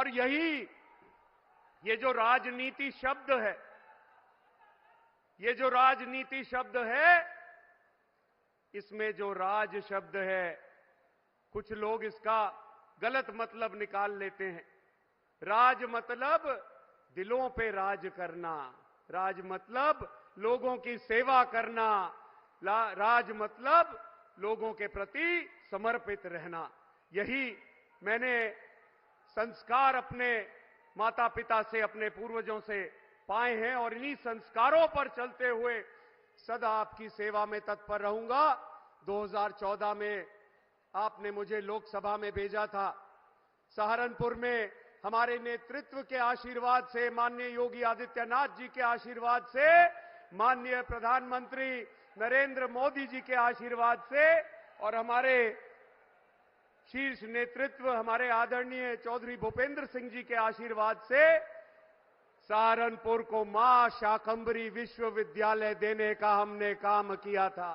और ये जो राजनीति शब्द है, ये जो राजनीति शब्द है, इसमें जो राज शब्द है, कुछ लोग इसका गलत मतलब निकाल लेते हैं। राज मतलब दिलों पे राज करना, राज मतलब लोगों की सेवा करना, राज मतलब लोगों के प्रति समर्पित रहना। यही मैंने संस्कार अपने माता पिता से, अपने पूर्वजों से पाए हैं और इन्हीं संस्कारों पर चलते हुए सदा आपकी सेवा में तत्पर रहूंगा। 2014 में आपने मुझे लोकसभा में भेजा था। सहारनपुर में हमारे नेतृत्व के आशीर्वाद से, माननीय योगी आदित्यनाथ जी के आशीर्वाद से, माननीय प्रधानमंत्री नरेंद्र मोदी जी के आशीर्वाद से और हमारे शीर्ष नेतृत्व, हमारे आदरणीय चौधरी भूपेंद्र सिंह जी के आशीर्वाद से सहारनपुर को मां शाकंभरी विश्वविद्यालय देने का हमने काम किया था।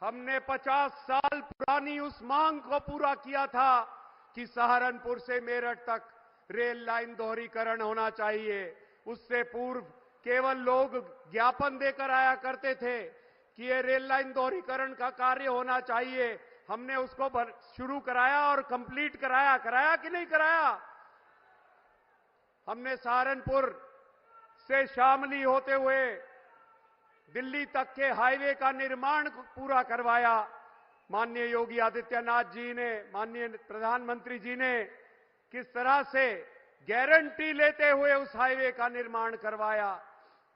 हमने 50 साल पुरानी उस मांग को पूरा किया था कि सहारनपुर से मेरठ तक रेल लाइन दोहरीकरण होना चाहिए। उससे पूर्व केवल लोग ज्ञापन देकर आया करते थे कि ये रेल लाइन दोहरीकरण का कार्य होना चाहिए। हमने उसको शुरू कराया और कंप्लीट कराया कि नहीं कराया? हमने सहारनपुर से शामली होते हुए दिल्ली तक के हाईवे का निर्माण पूरा करवाया। माननीय योगी आदित्यनाथ जी ने, माननीय प्रधानमंत्री जी ने किस तरह से गारंटी लेते हुए उस हाईवे का निर्माण करवाया।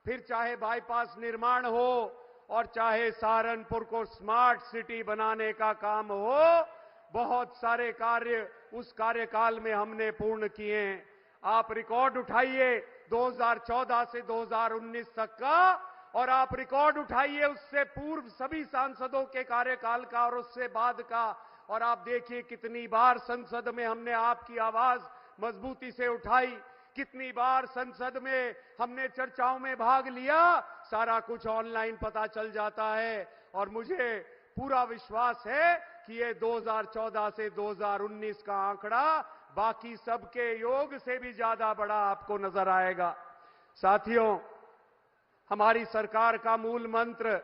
फिर चाहे बाईपास निर्माण हो और चाहे सहारनपुर को स्मार्ट सिटी बनाने का काम हो, बहुत सारे कार्य उस कार्यकाल में हमने पूर्ण किए। आप रिकॉर्ड उठाइए 2014 से 2019 तक का, और आप रिकॉर्ड उठाइए उससे पूर्व सभी सांसदों के कार्यकाल का और उससे बाद का, और आप देखिए कितनी बार संसद में हमने आपकी आवाज मजबूती से उठाई, कितनी बार संसद में हमने चर्चाओं में भाग लिया। सारा कुछ ऑनलाइन पता चल जाता है और मुझे पूरा विश्वास है कि ये 2014 से 2019 का आंकड़ा बाकी सबके योग से भी ज्यादा बड़ा आपको नजर आएगा। साथियों, हमारी सरकार का मूल मंत्र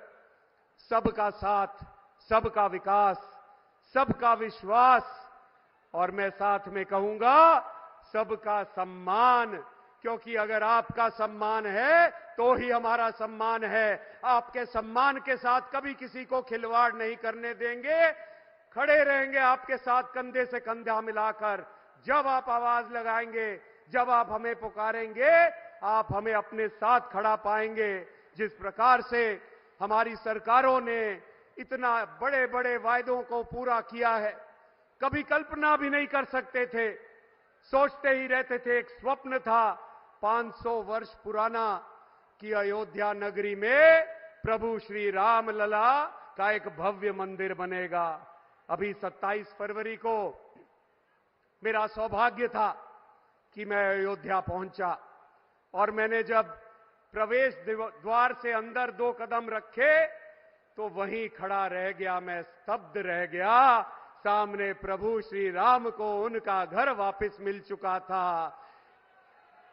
सबका साथ, सबका विकास, सबका विश्वास, और मैं साथ में कहूंगा सबका सम्मान, क्योंकि अगर आपका सम्मान है तो ही हमारा सम्मान है। आपके सम्मान के साथ कभी किसी को खिलवाड़ नहीं करने देंगे, खड़े रहेंगे आपके साथ कंधे से कंधा मिलाकर। जब आप आवाज लगाएंगे, जब आप हमें पुकारेंगे, आप हमें अपने साथ खड़ा पाएंगे। जिस प्रकार से हमारी सरकारों ने इतना बड़े बड़े वायदों को पूरा किया है, कभी कल्पना भी नहीं कर सकते थे, सोचते ही रहते थे। एक स्वप्न था 500 वर्ष पुराना कि अयोध्या नगरी में प्रभु श्री राम लला का एक भव्य मंदिर बनेगा। अभी 27 फरवरी को मेरा सौभाग्य था कि मैं अयोध्या पहुंचा और मैंने जब प्रवेश द्वार से अंदर 2 कदम रखे तो वहीं खड़ा रह गया, मैं स्तब्ध रह गया। सामने प्रभु श्री राम को उनका घर वापस मिल चुका था।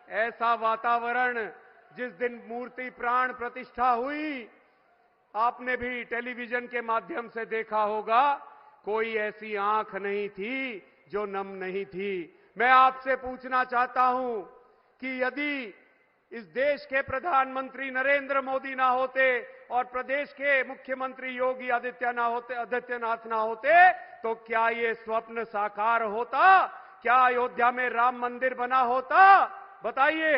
ऐसा वातावरण जिस दिन मूर्ति प्राण प्रतिष्ठा हुई, आपने भी टेलीविजन के माध्यम से देखा होगा, कोई ऐसी आंख नहीं थी जो नम नहीं थी। मैं आपसे पूछना चाहता हूं कि यदि इस देश के प्रधानमंत्री नरेंद्र मोदी ना होते और प्रदेश के मुख्यमंत्री योगी आदित्यनाथ ना होते तो क्या ये स्वप्न साकार होता? क्या अयोध्या में राम मंदिर बना होता? बताइए।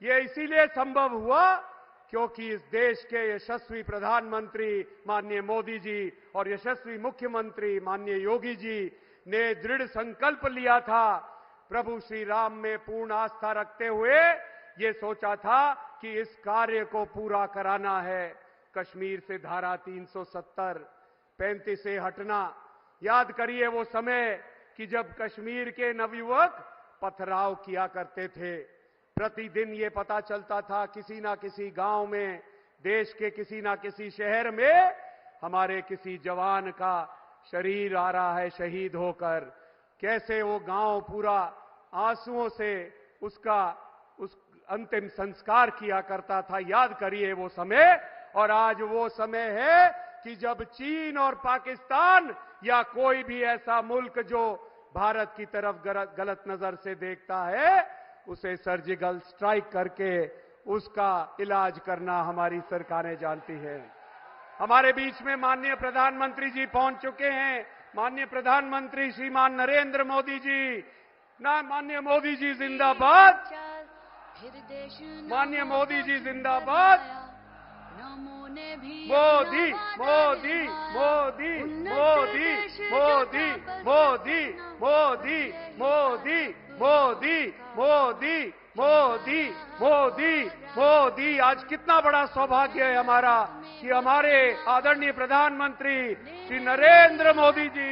ये इसीलिए संभव हुआ क्योंकि इस देश के यशस्वी प्रधानमंत्री माननीय मोदी जी और यशस्वी मुख्यमंत्री माननीय योगी जी ने दृढ़ संकल्प लिया था। प्रभु श्री राम में पूर्ण आस्था रखते हुए ये सोचा था कि इस कार्य को पूरा कराना है। कश्मीर से धारा 370, 35 से हटना। याद करिए वो समय कि जब कश्मीर के नवयुवक पथराव किया करते थे। प्रतिदिन ये पता चलता था किसी ना किसी गांव में, देश के किसी ना किसी शहर में हमारे किसी जवान का शरीर आ रहा है शहीद होकर। कैसे वो गांव पूरा आंसुओं से उस अंतिम संस्कार किया करता था, याद करिए वो समय। और आज वो समय है कि जब चीन और पाकिस्तान या कोई भी ऐसा मुल्क जो भारत की तरफ गलत नजर से देखता है, उसे सर्जिकल स्ट्राइक करके उसका इलाज करना हमारी सरकारें जानती हैं। हमारे बीच में माननीय प्रधानमंत्री जी पहुंच चुके हैं। माननीय प्रधानमंत्री श्रीमान नरेंद्र मोदी जी, माननीय मोदी जी जिंदाबाद, माननीय मोदी जी जिंदाबाद। मोदी मोदी मोदी मोदी मोदी मोदी मोदी मोदी मोदी मोदी मोदी मोदी मोदी। आज कितना बड़ा सौभाग्य है हमारा कि हमारे आदरणीय प्रधानमंत्री श्री नरेंद्र मोदी जी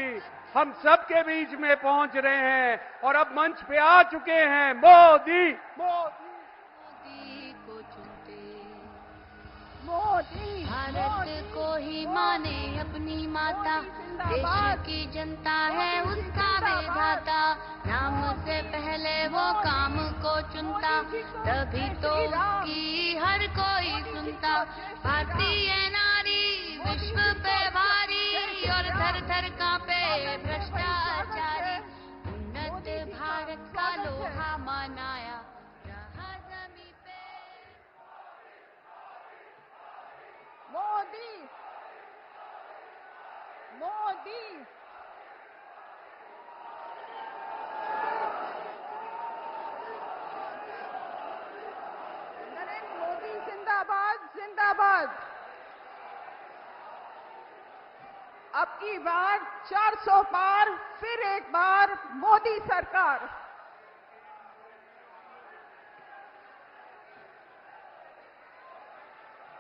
हम सबके बीच में पहुंच रहे हैं और अब मंच पे आ चुके हैं। मोदी मोदी को चुनते, मोदी भारत को ही माने अपनी माता, देश की जनता है उसका विधाता। नाम से पहले वो काम को चुनता, तभी तो उसकी हर कोई सुनता। भारतीय नारी विश्व पे भारी और थर थर कांपे भ्रष्टाचारी। उन्नत भारत का लोहा मनाया रहा जमी पे। मोदी मोदी नरेंद्र मोदी जिंदाबाद जिंदाबाद। अब की बार 400 पार, फिर एक बार मोदी सरकार।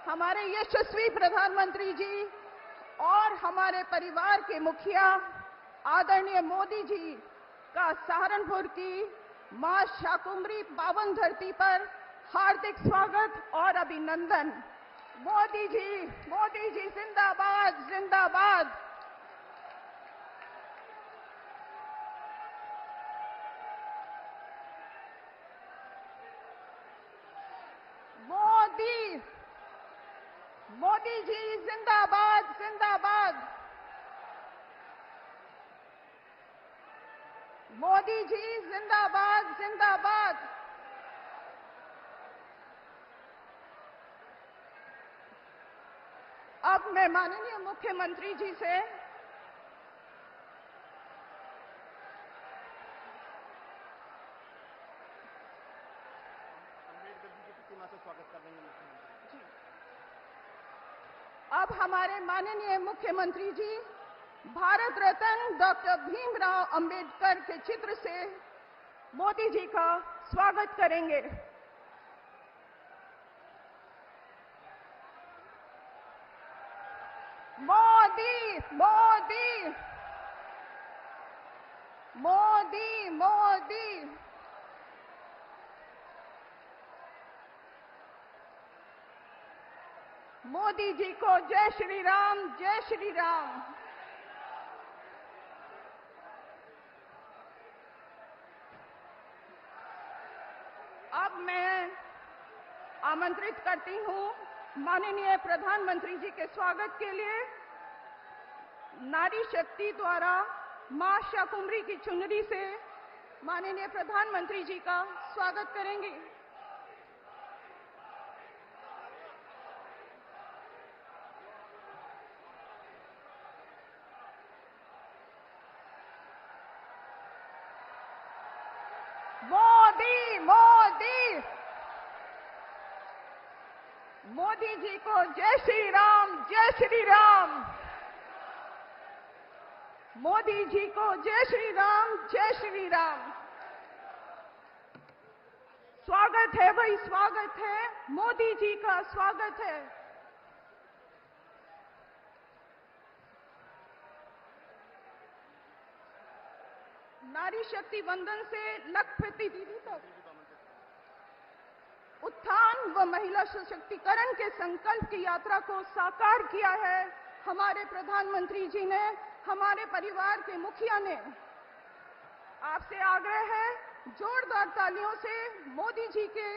हमारे यशस्वी प्रधानमंत्री जी और हमारे परिवार के मुखिया आदरणीय मोदी जी का सहारनपुर की मां शाकुंभरी पावन धरती पर हार्दिक स्वागत और अभिनंदन। मोदी जी जिंदाबाद जिंदाबाद। मोदी जी जिंदाबाद जिंदाबाद। मोदी जी जिंदाबाद जिंदाबाद। अब मैं माननीय मुख्यमंत्री जी से अब हमारे माननीय मुख्यमंत्री जी भारत रत्न डॉक्टर भीमराव अंबेडकर के चित्र से मोदी जी का स्वागत करेंगे। मोदी मोदी मोदी मोदी। मोदी जी को जय श्री राम जय श्री राम। अब मैं आमंत्रित करती हूं माननीय प्रधानमंत्री जी के स्वागत के लिए नारी शक्ति द्वारा मां शाकुंभरी की चुनरी से माननीय प्रधानमंत्री जी का स्वागत करेंगे। मोदी मोदी मोदी जी को जय श्री राम जय श्री राम। मोदी जी को जय श्री राम जय श्री राम। स्वागत है भाई स्वागत है, मोदी जी का स्वागत है। नारी शक्ति वंदन से लखपति दीदी तक उत्थान व महिला सशक्तिकरण के संकल्प की यात्रा को साकार किया है हमारे प्रधानमंत्री जी ने हमारे परिवार के मुखिया ने आपसे आग्रह है, जोरदार तालियों से मोदी जी के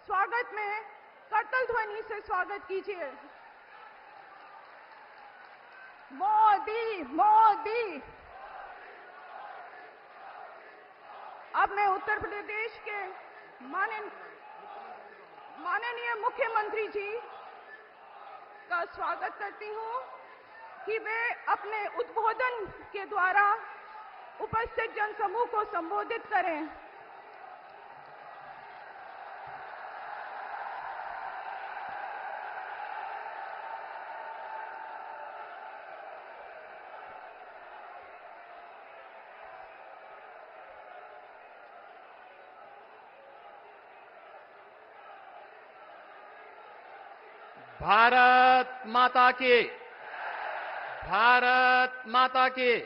स्वागत में करतल ध्वनि से स्वागत कीजिए। मोदी मोदी। अब मैं उत्तर प्रदेश के माननीय मुख्यमंत्री जी का स्वागत करती हूं कि वे अपने उद्बोधन के द्वारा उपस्थित जनसमूह को संबोधित करें। भारत माता की, भारत माता की,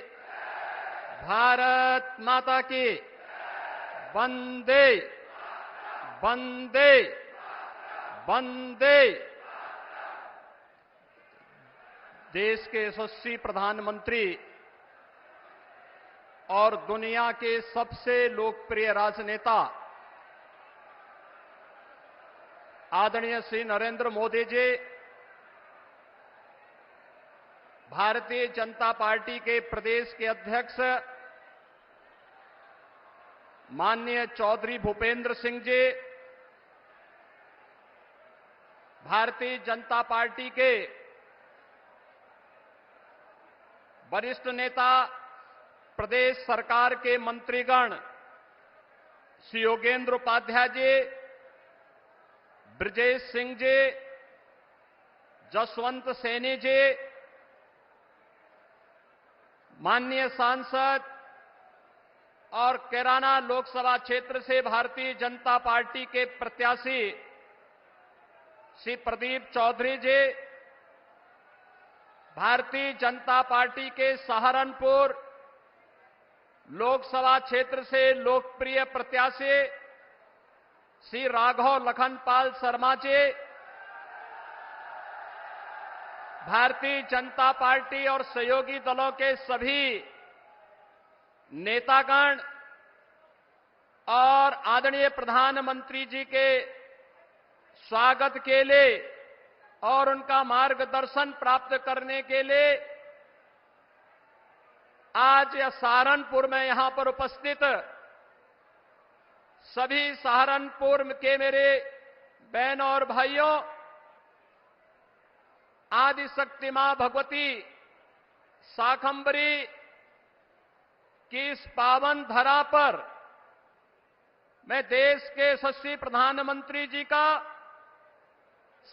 भारत माता की। वंदे वंदे वंदे। देश के यशस्वी प्रधानमंत्री और दुनिया के सबसे लोकप्रिय राजनेता आदरणीय श्री नरेंद्र मोदी जी भारतीय जनता पार्टी के प्रदेश के अध्यक्ष माननीय चौधरी भूपेंद्र सिंह जी, भारतीय जनता पार्टी के वरिष्ठ नेता प्रदेश सरकार के मंत्रीगण श्री योगेंद्र उपाध्याय जी, ब्रजेश सिंह जी, जसवंत सैनी जी, माननीय सांसद और कैराना लोकसभा क्षेत्र से भारतीय जनता पार्टी के प्रत्याशी श्री प्रदीप चौधरी जी, भारतीय जनता पार्टी के सहारनपुर लोकसभा क्षेत्र से लोकप्रिय प्रत्याशी श्री राघव लखनपाल शर्मा जी, भारतीय जनता पार्टी और सहयोगी दलों के सभी नेतागण और आदरणीय प्रधानमंत्री जी के स्वागत के लिए और उनका मार्गदर्शन प्राप्त करने के लिए आज यह सहारनपुर में यहां पर उपस्थित सभी सहारनपुर के मेरे बहन और भाइयों, आदिशक्ति मां भगवती शाकंभरी की इस पावन धरा पर मैं देश के यशस्वी प्रधानमंत्री जी का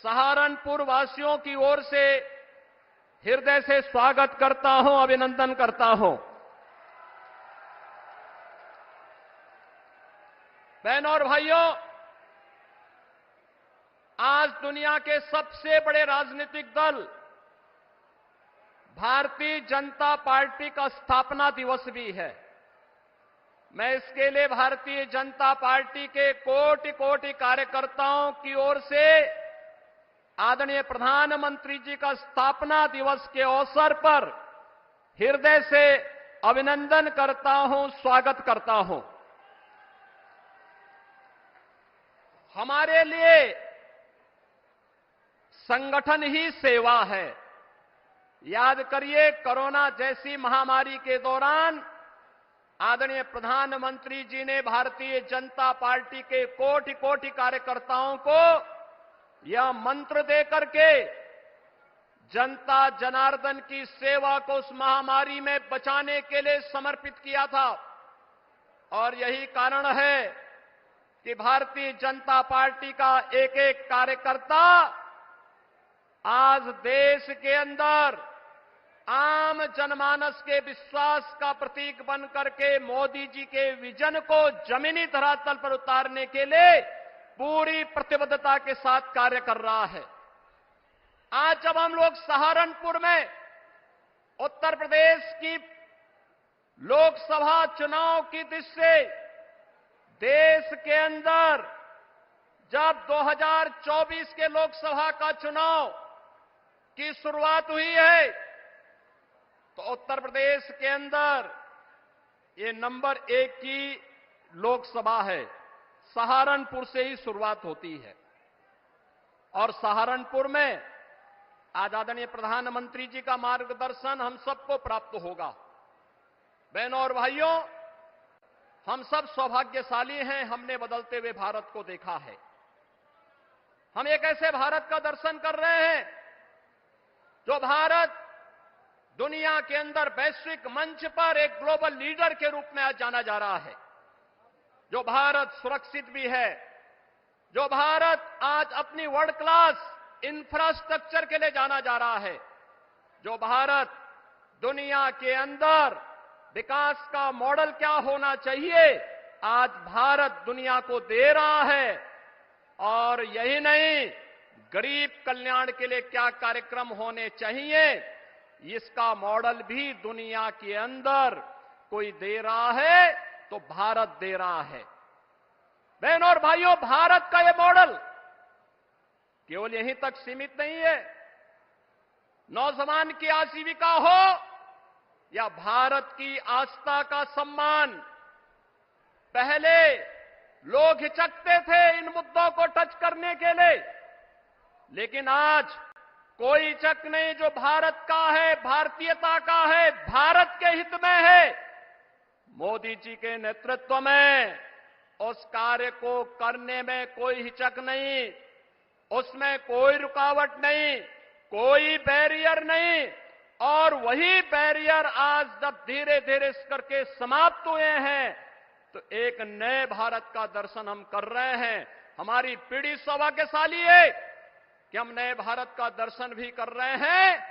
सहारनपुर वासियों की ओर से हृदय से स्वागत करता हूं, अभिनंदन करता हूं। बहनों और भाइयों, आज दुनिया के सबसे बड़े राजनीतिक दल भारतीय जनता पार्टी का स्थापना दिवस भी है। मैं इसके लिए भारतीय जनता पार्टी के कोटि कोटि कार्यकर्ताओं की ओर से आदरणीय प्रधानमंत्री जी का स्थापना दिवस के अवसर पर हृदय से अभिनंदन करता हूं, स्वागत करता हूं। हमारे लिए संगठन ही सेवा है। याद करिए, कोरोना जैसी महामारी के दौरान आदरणीय प्रधानमंत्री जी ने भारतीय जनता पार्टी के कोटि कोटि कार्यकर्ताओं को यह मंत्र देकर के जनता जनार्दन की सेवा को उस महामारी में बचाने के लिए समर्पित किया था। और यही कारण है कि भारतीय जनता पार्टी का एक एक कार्यकर्ता आज देश के अंदर आम जनमानस के विश्वास का प्रतीक बन करके मोदी जी के विजन को जमीनी धरातल पर उतारने के लिए पूरी प्रतिबद्धता के साथ कार्य कर रहा है। आज जब हम लोग सहारनपुर में उत्तर प्रदेश की लोकसभा चुनाव की दृष्टि से देश के अंदर जब 2024 के लोकसभा का चुनाव की शुरुआत हुई है, तो उत्तर प्रदेश के अंदर ये नंबर 1 की लोकसभा है। सहारनपुर से ही शुरुआत होती है और सहारनपुर में आज आदरणीय प्रधानमंत्री जी का मार्गदर्शन हम सबको प्राप्त होगा। बहनों और भाइयों, हम सब सौभाग्यशाली हैं, हमने बदलते हुए भारत को देखा है। हम एक ऐसे भारत का दर्शन कर रहे हैं जो भारत दुनिया के अंदर वैश्विक मंच पर एक ग्लोबल लीडर के रूप में आज जाना जा रहा है। जो भारत सुरक्षित भी है, जो भारत आज अपनी वर्ल्ड क्लास इंफ्रास्ट्रक्चर के लिए जाना जा रहा है, जो भारत दुनिया के अंदर विकास का मॉडल क्या होना चाहिए, आज भारत दुनिया को दे रहा है। और यही नहीं, गरीब कल्याण के लिए क्या कार्यक्रम होने चाहिए, इसका मॉडल भी दुनिया के अंदर कोई दे रहा है तो भारत दे रहा है। बहनों और भाइयों, भारत का यह मॉडल केवल यहीं तक सीमित नहीं है। नौजवान की आजीविका हो या भारत की आस्था का सम्मान, पहले लोग हिचकते थे इन मुद्दों को टच करने के लिए, लेकिन आज कोई हिचक नहीं। जो भारत का है, भारतीयता का है, भारत के हित में है, मोदी जी के नेतृत्व में उस कार्य को करने में कोई हिचक नहीं, उसमें कोई रुकावट नहीं, कोई बैरियर नहीं। और वही बैरियर आज जब धीरे धीरे इस करके समाप्त हुए हैं तो एक नए भारत का दर्शन हम कर रहे हैं। हमारी पीढ़ी सौभाग्यशाली है कि हम नए भारत का दर्शन भी कर रहे हैं,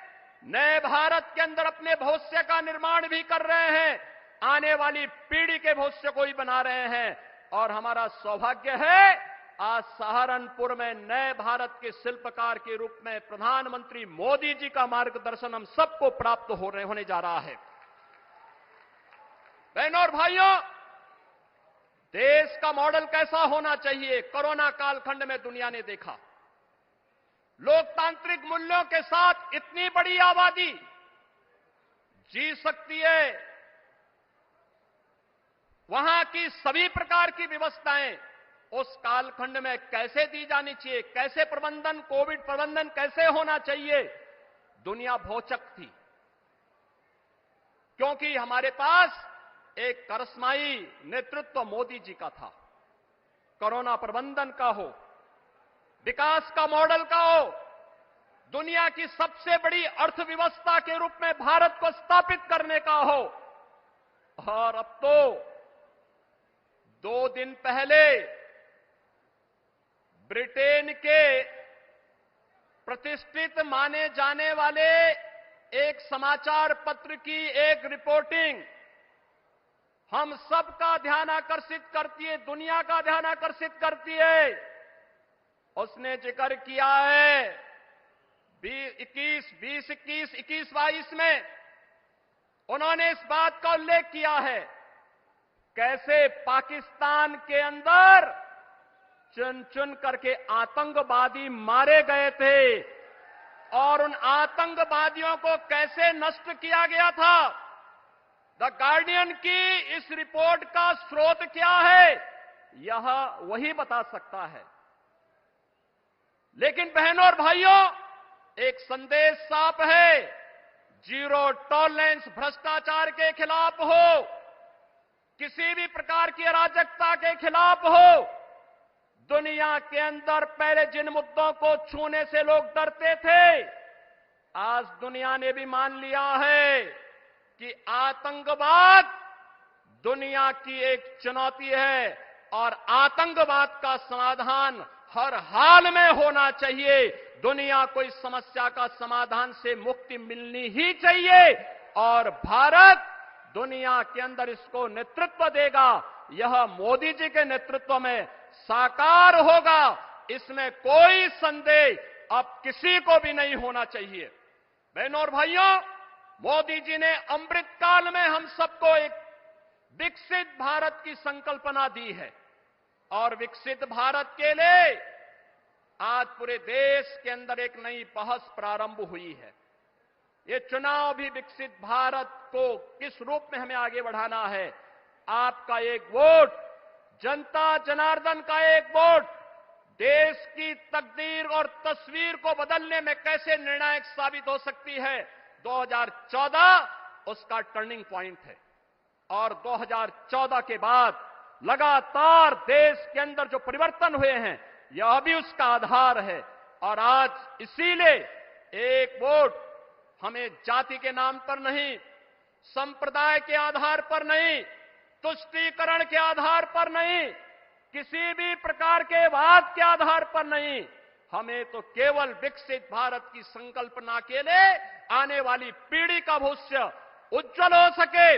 नए भारत के अंदर अपने भविष्य का निर्माण भी कर रहे हैं, आने वाली पीढ़ी के भविष्य को ही बना रहे हैं। और हमारा सौभाग्य है आज सहारनपुर में नए भारत के शिल्पकार के रूप में प्रधानमंत्री मोदी जी का मार्गदर्शन हम सबको प्राप्त होने जा रहा है। बहनों और भाइयों, देश का मॉडल कैसा होना चाहिए, कोरोना कालखंड में दुनिया ने देखा। लोकतांत्रिक मूल्यों के साथ इतनी बड़ी आबादी जी सकती है, वहां की सभी प्रकार की व्यवस्थाएं उस कालखंड में कैसे दी जानी चाहिए, कैसे प्रबंधन, कोविड प्रबंधन कैसे होना चाहिए, दुनिया भौचक थी। क्योंकि हमारे पास एक करिश्माई नेतृत्व मोदी जी का था। कोरोना प्रबंधन का हो, विकास का मॉडल का हो, दुनिया की सबसे बड़ी अर्थव्यवस्था के रूप में भारत को स्थापित करने का हो। और अब तो 2 दिन पहले ब्रिटेन के प्रतिष्ठित माने जाने वाले एक समाचार पत्र की एक रिपोर्टिंग हम सबका ध्यान आकर्षित करती है, दुनिया का ध्यान आकर्षित करती है। उसने जिक्र किया है 2021-22 में उन्होंने इस बात का उल्लेख किया है कैसे पाकिस्तान के अंदर चुन चुन करके आतंकवादी मारे गए थे और उन आतंकवादियों को कैसे नष्ट किया गया था। द गार्डियन की इस रिपोर्ट का स्रोत क्या है, यह वही बता सकता है। लेकिन बहनों और भाइयों, एक संदेश साफ है, जीरो टॉलरेंस भ्रष्टाचार के खिलाफ हो, किसी भी प्रकार की अराजकता के खिलाफ हो। दुनिया के अंदर पहले जिन मुद्दों को छूने से लोग डरते थे, आज दुनिया ने भी मान लिया है कि आतंकवाद दुनिया की एक चुनौती है और आतंकवाद का समाधान हर हाल में होना चाहिए। दुनिया को इस समस्या का समाधान से मुक्ति मिलनी ही चाहिए और भारत दुनिया के अंदर इसको नेतृत्व देगा। यह मोदी जी के नेतृत्व में साकार होगा, इसमें कोई संदेह अब किसी को भी नहीं होना चाहिए। बहनों और भाइयों, मोदी जी ने अमृत काल में हम सबको एक विकसित भारत की संकल्पना दी है और विकसित भारत के लिए आज पूरे देश के अंदर एक नई बहस प्रारंभ हुई है। ये चुनाव भी विकसित भारत को किस रूप में हमें आगे बढ़ाना है। आपका एक वोट, जनता जनार्दन का एक वोट देश की तकदीर और तस्वीर को बदलने में कैसे निर्णायक साबित हो सकती है। 2014 उसका टर्निंग पॉइंट है और 2014 के बाद लगातार देश के अंदर जो परिवर्तन हुए हैं यह भी उसका आधार है। और आज इसीलिए एक वोट हमें जाति के नाम पर नहीं, संप्रदाय के आधार पर नहीं, तुष्टीकरण के आधार पर नहीं, किसी भी प्रकार के वाद के आधार पर नहीं, हमें तो केवल विकसित भारत की संकल्पना के लिए आने वाली पीढ़ी का भविष्य उज्जवल हो सके,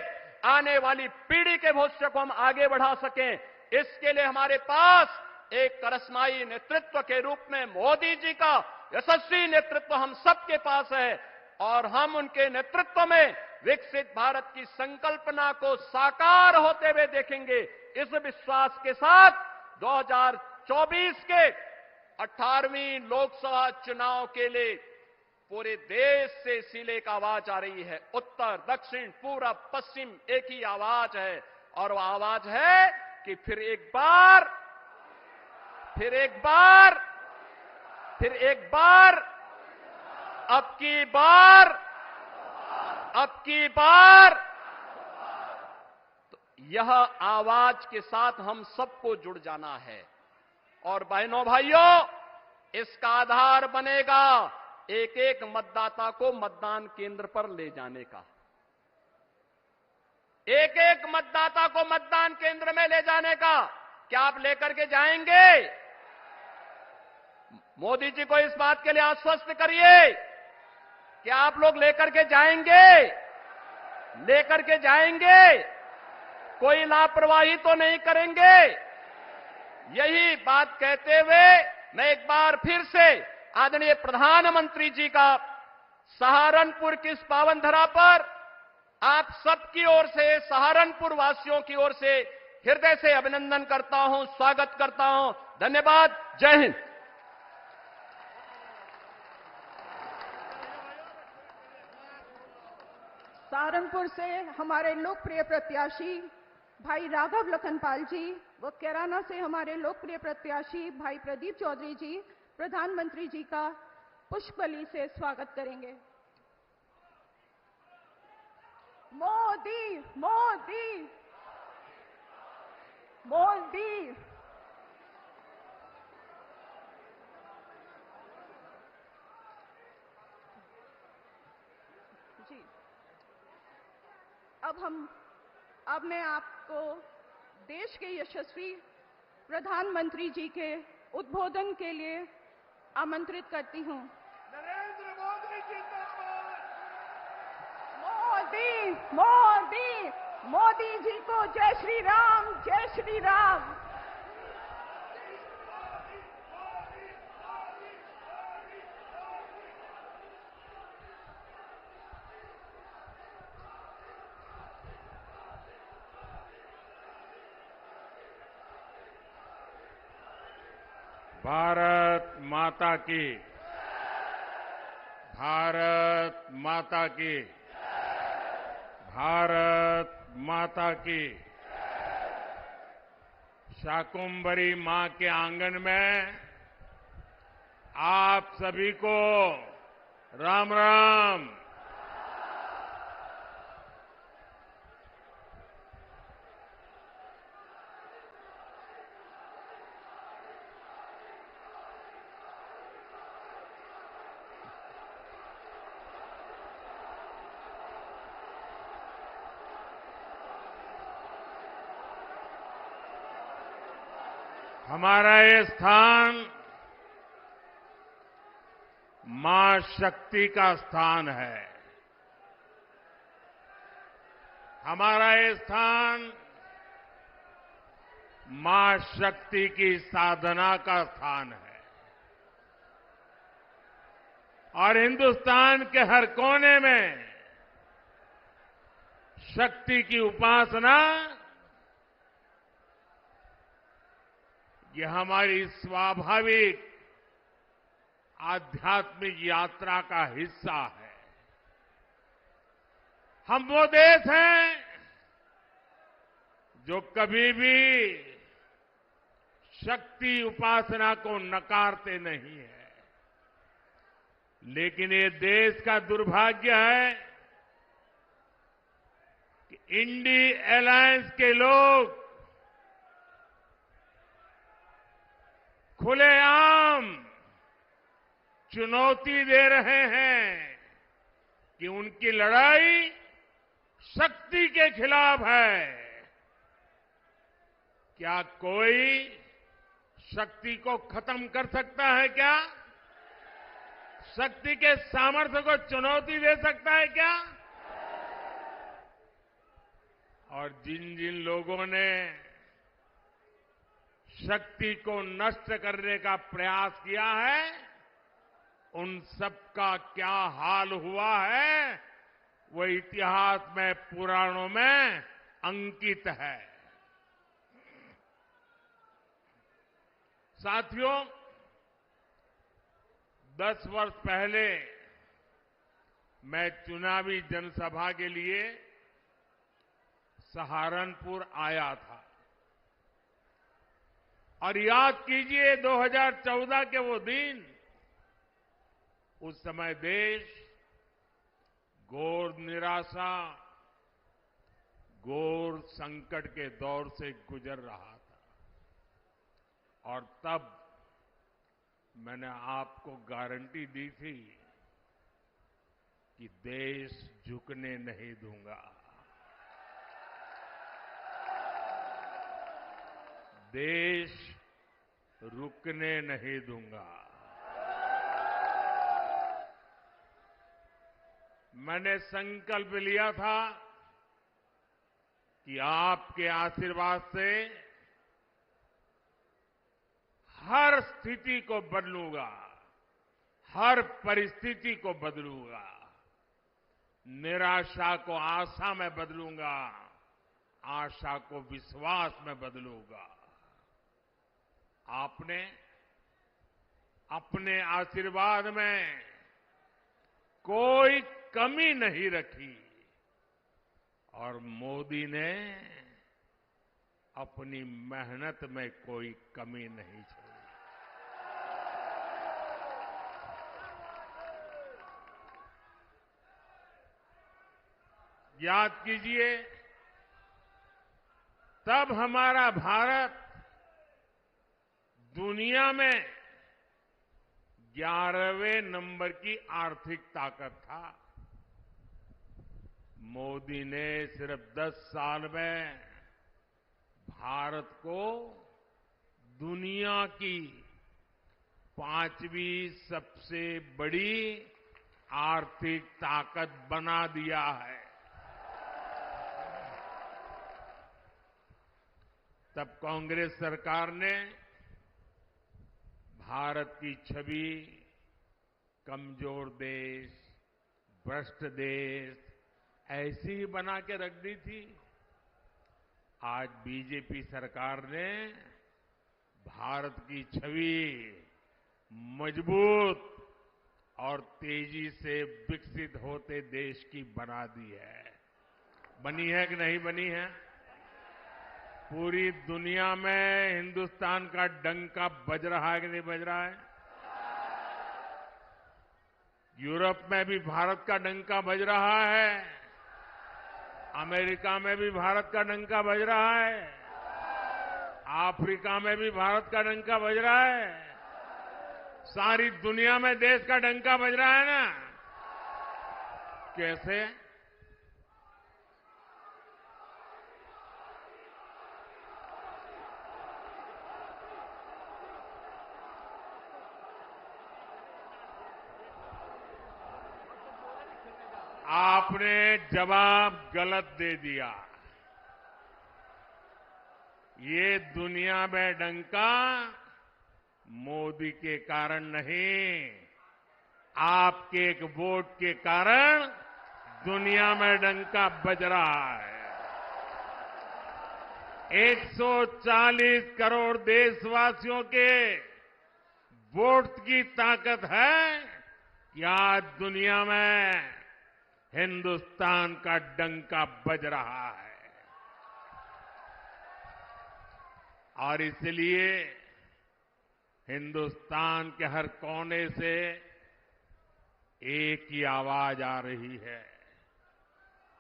आने वाली पीढ़ी के भविष्य को हम आगे बढ़ा सकें, इसके लिए हमारे पास एक करिश्माई नेतृत्व के रूप में मोदी जी का यशस्वी नेतृत्व हम सबके पास है और हम उनके नेतृत्व में विकसित भारत की संकल्पना को साकार होते हुए देखेंगे। इस विश्वास के साथ 2024 के 18वीं लोकसभा चुनाव के लिए पूरे देश से इसीलिए एक आवाज आ रही है। उत्तर, दक्षिण, पूरब, पश्चिम एक ही आवाज है और वह आवाज है कि फिर एक बार अब की बार तो यह आवाज के साथ हम सबको जुड़ जाना है। और बहनों भाइयों, इसका आधार बनेगा एक एक मतदाता को मतदान केंद्र पर ले जाने का, एक एक मतदाता को मतदान केंद्र में ले जाने का। क्या आप लेकर के जाएंगे? मोदी जी को इस बात के लिए आश्वस्त करिए कि आप लोग लेकर के जाएंगे, कोई लापरवाही तो नहीं करेंगे। यही बात कहते हुए मैं एक बार फिर से आदरणीय प्रधानमंत्री जी का सहारनपुर की इस पावन धरा पर आप सबकी ओर से, सहारनपुर वासियों की ओर से हृदय से अभिनंदन करता हूं, स्वागत करता हूं। धन्यवाद। जय हिंद। सहारनपुर से हमारे लोकप्रिय प्रत्याशी भाई राघव लखनपाल जी व कैराना से हमारे लोकप्रिय प्रत्याशी भाई प्रदीप चौधरी जी प्रधानमंत्री जी का पुष्पबली से स्वागत करेंगे। मोदी मोदी मोदी। जी, अब मैं आपको देश के यशस्वी प्रधानमंत्री जी के उद्बोधन के लिए आमंत्रित करती हूं। नरेंद्र मोदी जिंदाबाद। मोदी मोदी मोदी जी को जय श्री राम, जय श्री राम। भारत माता की, भारत माता की, भारत माता की। शाकुंभरी मां के आंगन में आप सभी को राम राम। हमारा ये स्थान मां शक्ति का स्थान है। हमारा ये स्थान मां शक्ति की साधना का स्थान है और हिंदुस्तान के हर कोने में शक्ति की उपासना ये हमारी स्वाभाविक आध्यात्मिक यात्रा का हिस्सा है। हम वो देश हैं जो कभी भी शक्ति उपासना को नकारते नहीं है। लेकिन ये देश का दुर्भाग्य है कि इंडी अलायंस के लोग खुलेआम चुनौती दे रहे हैं कि उनकी लड़ाई शक्ति के खिलाफ है। क्या कोई शक्ति को खत्म कर सकता है क्या? शक्ति के सामर्थ्य को चुनौती दे सकता है क्या? और जिन जिन लोगों ने शक्ति को नष्ट करने का प्रयास किया है, उन सबका क्या हाल हुआ है, वो इतिहास में, पुराणों में अंकित है। साथियों, 10 वर्ष पहले मैं चुनावी जनसभा के लिए सहारनपुर आया था और याद कीजिए 2014 के वो दिन, उस समय देश घोर निराशा, घोर संकट के दौर से गुजर रहा था। और तब मैंने आपको गारंटी दी थी कि देश झुकने नहीं दूंगा, देश रुकने नहीं दूंगा। मैंने संकल्प लिया था कि आपके आशीर्वाद से हर स्थिति को बदलूंगा, हर परिस्थिति को बदलूंगा, निराशा को आशा में बदलूंगा, आशा को विश्वास में बदलूंगा। आपने अपने आशीर्वाद में कोई कमी नहीं रखी और मोदी ने अपनी मेहनत में कोई कमी नहीं छोड़ी। याद कीजिए, तब हमारा भारत दुनिया में 11वें नंबर की आर्थिक ताकत था। मोदी ने सिर्फ 10 साल में भारत को दुनिया की 5वीं सबसे बड़ी आर्थिक ताकत बना दिया है। तब कांग्रेस सरकार ने भारत की छवि कमजोर देश, भ्रष्ट देश ऐसी ही बना के रख दी थी। आज बीजेपी सरकार ने भारत की छवि मजबूत और तेजी से विकसित होते देश की बना दी है। बनी है कि नहीं बनी है? पूरी दुनिया में हिंदुस्तान का डंका बज रहा है कि नहीं बज रहा है? यूरोप में भी भारत का डंका बज रहा है, अमेरिका में भी भारत का डंका बज रहा है, अफ्रीका में भी भारत का डंका बज रहा है, सारी दुनिया में देश का डंका बज रहा है ना। कैसे? आपने जवाब गलत दे दिया। ये दुनिया में डंका मोदी के कारण नहीं, आपके एक वोट के कारण दुनिया में डंका बज रहा है। 140 करोड़ देशवासियों के वोट की ताकत है कि आज दुनिया में हिंदुस्तान का डंका बज रहा है। और इसलिए हिंदुस्तान के हर कोने से एक ही आवाज आ रही है।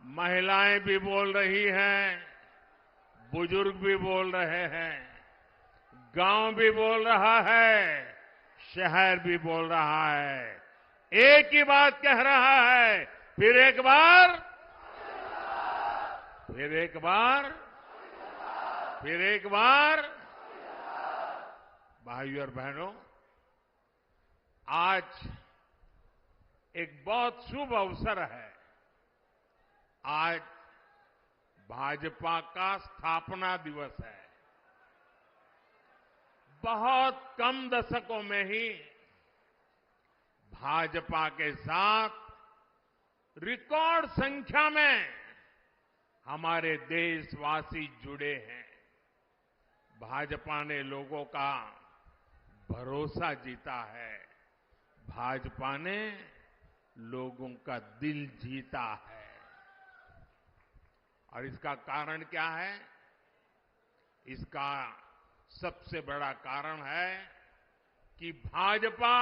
महिलाएं भी बोल रही हैं, बुजुर्ग भी बोल रहे हैं, गांव भी बोल रहा है, शहर भी बोल रहा है। एक ही बात कह रहा है, फिर एक बार, फिर एक बार, फिर एक बार। भाइयों और बहनों, आज एक बहुत शुभ अवसर है। आज भाजपा का स्थापना दिवस है। बहुत कम दशकों में ही भाजपा के साथ रिकॉर्ड संख्या में हमारे देशवासी जुड़े हैं। भाजपा ने लोगों का भरोसा जीता है। भाजपा ने लोगों का दिल जीता है। और इसका कारण क्या है? इसका सबसे बड़ा कारण है कि भाजपा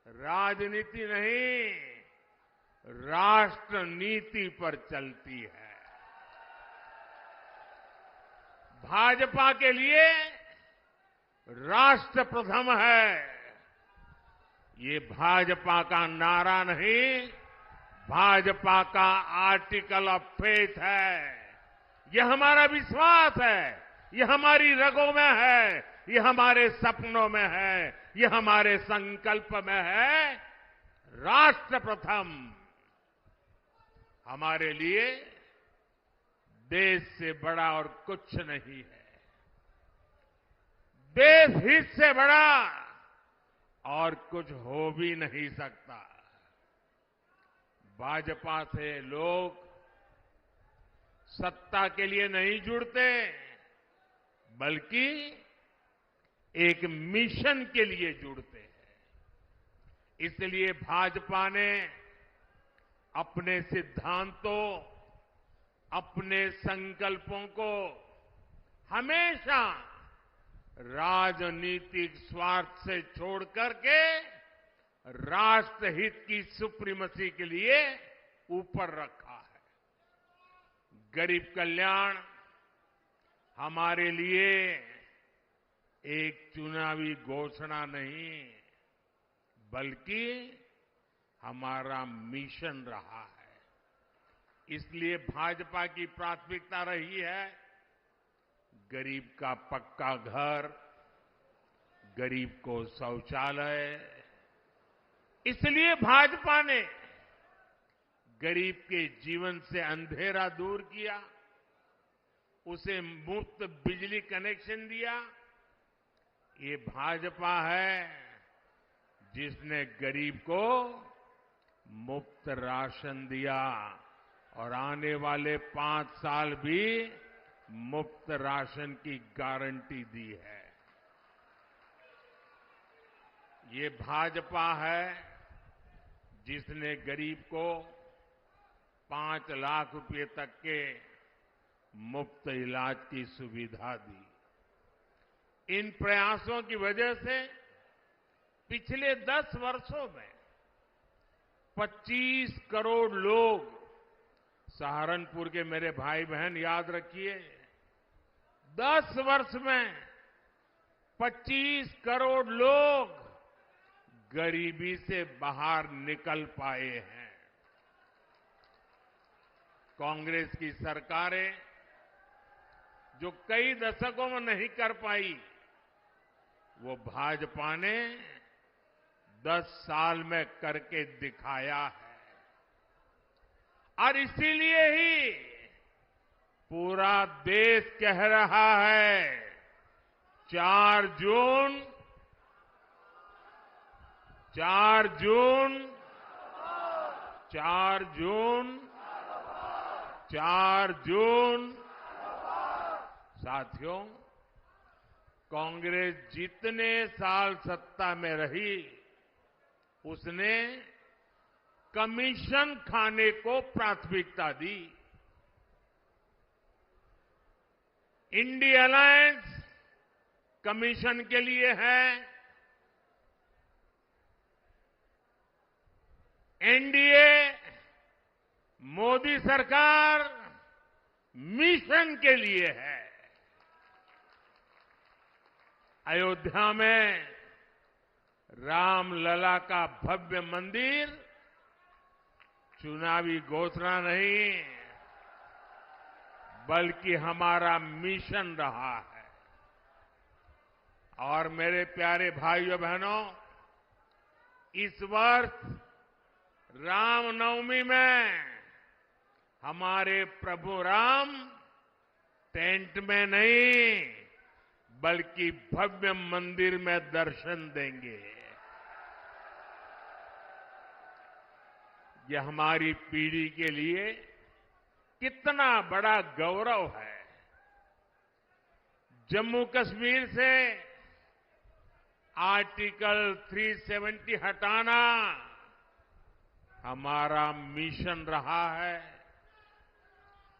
राजनीति नहीं, राष्ट्र नीति पर चलती है। भाजपा के लिए राष्ट्र प्रथम है। ये भाजपा का नारा नहीं, भाजपा का आर्टिकल ऑफ फेथ है। यह हमारा विश्वास है, यह हमारी रगों में है, यह हमारे सपनों में है, यह हमारे संकल्प में है। राष्ट्र प्रथम हमारे लिए देश से बड़ा और कुछ नहीं है। देश हित से बड़ा और कुछ हो भी नहीं सकता। भाजपा से लोग सत्ता के लिए नहीं जुड़ते, बल्कि एक मिशन के लिए जुड़ते हैं। इसलिए भाजपा ने अपने सिद्धांतों, अपने संकल्पों को हमेशा राजनीतिक स्वार्थ से छोड़ करके राष्ट्रहित की सुप्रीमेसी के लिए ऊपर रखा है। गरीब कल्याण हमारे लिए एक चुनावी घोषणा नहीं, बल्कि हमारा मिशन रहा है। इसलिए भाजपा की प्राथमिकता रही है गरीब का पक्का घर, गरीब को शौचालय। इसलिए भाजपा ने गरीब के जीवन से अंधेरा दूर किया, उसे मुफ्त बिजली कनेक्शन दिया। ये भाजपा है जिसने गरीब को मुफ्त राशन दिया और आने वाले 5 साल भी मुफ्त राशन की गारंटी दी है। ये भाजपा है जिसने गरीब को 5 लाख रुपए तक के मुफ्त इलाज की सुविधा दी। इन प्रयासों की वजह से पिछले 10 वर्षों में 25 करोड़ लोग, सहारनपुर के मेरे भाई बहन याद रखिए, 10 वर्ष में 25 करोड़ लोग गरीबी से बाहर निकल पाए हैं। कांग्रेस की सरकारें जो कई दशकों में नहीं कर पाई, वो भाजपा ने 10 साल में करके दिखाया है। और इसीलिए ही पूरा देश कह रहा है 4 जून 4 जून 4 जून 4 जून। साथियों, कांग्रेस जितने साल सत्ता में रही, उसने कमीशन खाने को प्राथमिकता दी। इंडिया अलायंस कमीशन के लिए है, एनडीए मोदी सरकार मिशन के लिए है। अयोध्या में रामलला का भव्य मंदिर चुनावी घोषणा नहीं, बल्कि हमारा मिशन रहा है। और मेरे प्यारे भाइयों बहनों, इस वर्ष रामनवमी में हमारे प्रभु राम टेंट में नहीं, बल्कि भव्य मंदिर में दर्शन देंगे। ये हमारी पीढ़ी के लिए कितना बड़ा गौरव है। जम्मू कश्मीर से आर्टिकल 370 हटाना हमारा मिशन रहा है,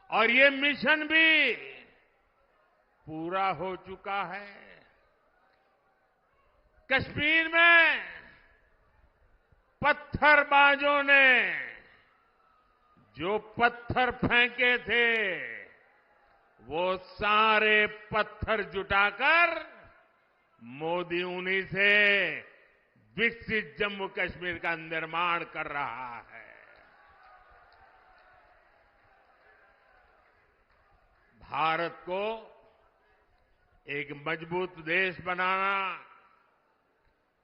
और ये मिशन भी पूरा हो चुका है। कश्मीर में पत्थरबाजों ने जो पत्थर फेंके थे, वो सारे पत्थर जुटाकर मोदी उन्हीं से विकसित जम्मू कश्मीर का निर्माण कर रहा है। भारत को एक मजबूत देश बनाना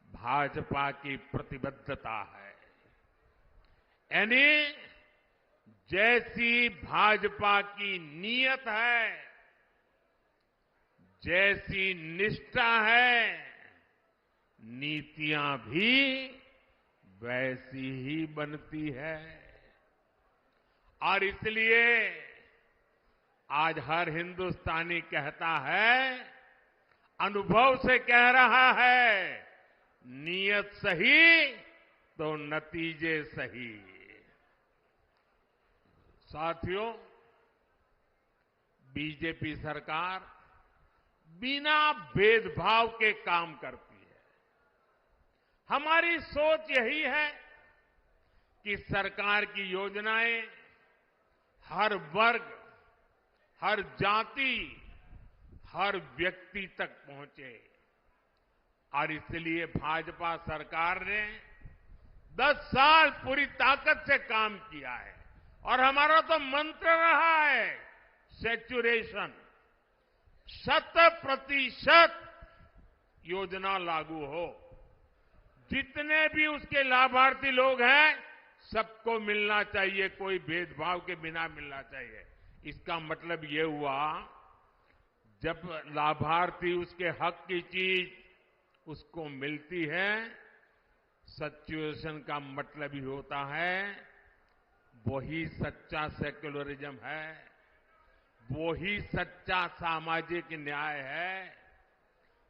भाजपा की प्रतिबद्धता है। यानी जैसी भाजपा की नीयत है, जैसी निष्ठा है, नीतियां भी वैसी ही बनती है। और इसलिए आज हर हिंदुस्तानी कहता है, अनुभव से कह रहा है, नीयत सही तो नतीजे सही। साथियों, बीजेपी सरकार बिना भेदभाव के काम करती है। हमारी सोच यही है कि सरकार की योजनाएं हर वर्ग, हर जाति, हर व्यक्ति तक पहुंचे। और इसलिए भाजपा सरकार ने 10 साल पूरी ताकत से काम किया है। और हमारा तो मंत्र रहा है सैचुरेशन, 100% योजना लागू हो। जितने भी उसके लाभार्थी लोग हैं, सबको मिलना चाहिए, कोई भेदभाव के बिना मिलना चाहिए। इसका मतलब ये हुआ, जब लाभार्थी उसके हक की चीज उसको मिलती है, सैचुरेशन का मतलब ही होता है वही सच्चा सेक्युलरिज्म है, वही सच्चा सामाजिक न्याय है।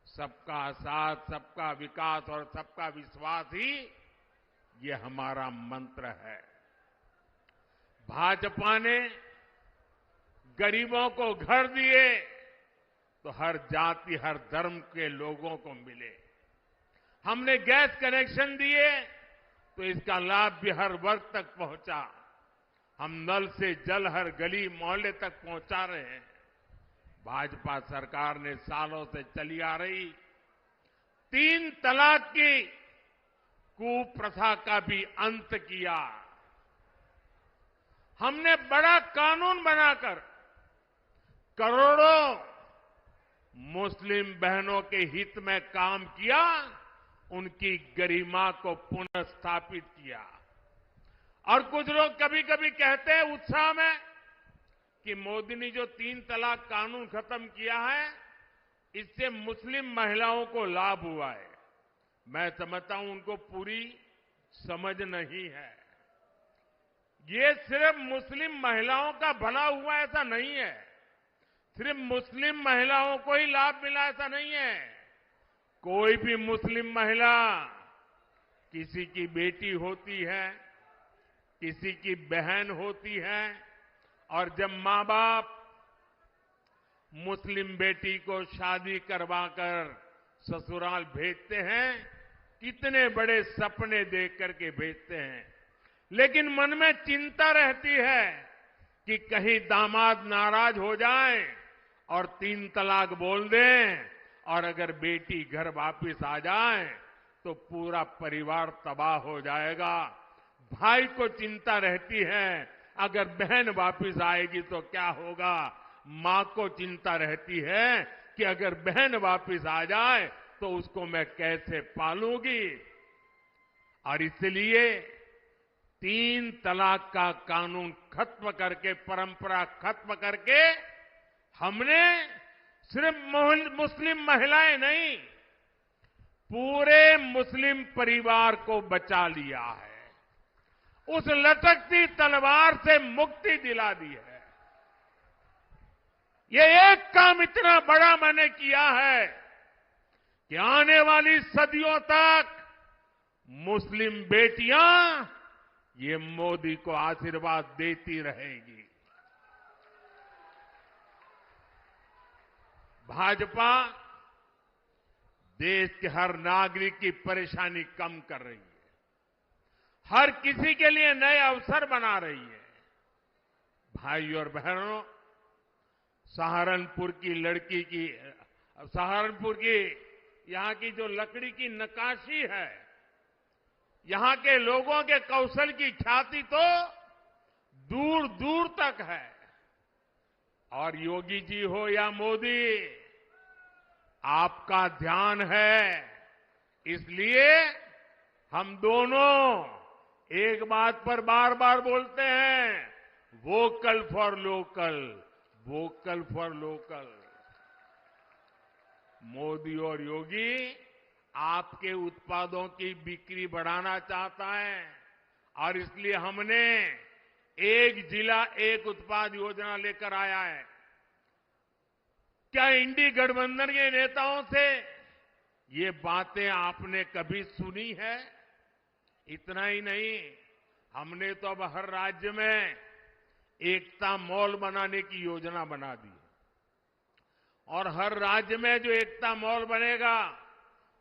सबका साथ, सबका विकास और सबका विश्वास ही ये हमारा मंत्र है। भाजपा ने गरीबों को घर दिए तो हर जाति, हर धर्म के लोगों को मिले। हमने गैस कनेक्शन दिए तो इसका लाभ भी हर वर्ग तक पहुंचा। हम नल से जल हर गली मोहल्ले तक पहुंचा रहे हैं। भाजपा सरकार ने सालों से चली आ रही 3 तलाक की कुप्रथा का भी अंत किया। हमने बड़ा कानून बनाकर करोड़ों मुस्लिम बहनों के हित में काम किया, उनकी गरिमा को पुनः स्थापित किया। और कुछ लोग कभी कभी कहते हैं उत्साह में कि मोदी ने जो 3 तलाक कानून खत्म किया है, इससे मुस्लिम महिलाओं को लाभ हुआ है। मैं समझता हूं उनको पूरी समझ नहीं है। ये सिर्फ मुस्लिम महिलाओं का भला हुआ ऐसा नहीं है, सिर्फ मुस्लिम महिलाओं को ही लाभ मिला ऐसा नहीं है। कोई भी मुस्लिम महिला किसी की बेटी होती है किसी की बहन होती है और जब माँ बाप मुस्लिम बेटी को शादी करवाकर ससुराल भेजते हैं, कितने बड़े सपने देख करके भेजते हैं, लेकिन मन में चिंता रहती है कि कहीं दामाद नाराज हो जाए और 3 तलाक बोल दें, और अगर बेटी घर वापस आ जाए तो पूरा परिवार तबाह हो जाएगा। भाई को चिंता रहती है, अगर बहन वापस आएगी तो क्या होगा। मां को चिंता रहती है कि अगर बहन वापस आ जाए तो उसको मैं कैसे पालूंगी। और इसलिए 3 तलाक का कानून खत्म करके, परंपरा खत्म करके, हमने सिर्फ मुस्लिम महिलाएं नहीं, पूरे मुस्लिम परिवार को बचा लिया है। उस लटकती तलवार से मुक्ति दिला दी है। ये एक काम इतना बड़ा मैंने किया है कि आने वाली सदियों तक मुस्लिम बेटियां ये मोदी को आशीर्वाद देती रहेगी। भाजपा देश के हर नागरिक की परेशानी कम कर रही है, हर किसी के लिए नए अवसर बना रही है। भाई और बहनों, सहारनपुर की लड़की की, सहारनपुर की यहां की जो लकड़ी की नक्काशी है, यहां के लोगों के कौशल की ख्याति तो दूर दूर तक है। और योगी जी हो या मोदी, आपका ध्यान है, इसलिए हम दोनों एक बात पर बार बार बोलते हैं, vocal for local, vocal for local. Modi और योगी आपके उत्पादों की बिक्री बढ़ाना चाहता है, और इसलिए हमने एक जिला एक उत्पाद योजना लेकर आया है। क्या इंडी गठबंधन के नेताओं से ये बातें आपने कभी सुनी है? इतना ही नहीं, हमने तो अब हर राज्य में एकता मॉल बनाने की योजना बना दी, और हर राज्य में जो एकता मॉल बनेगा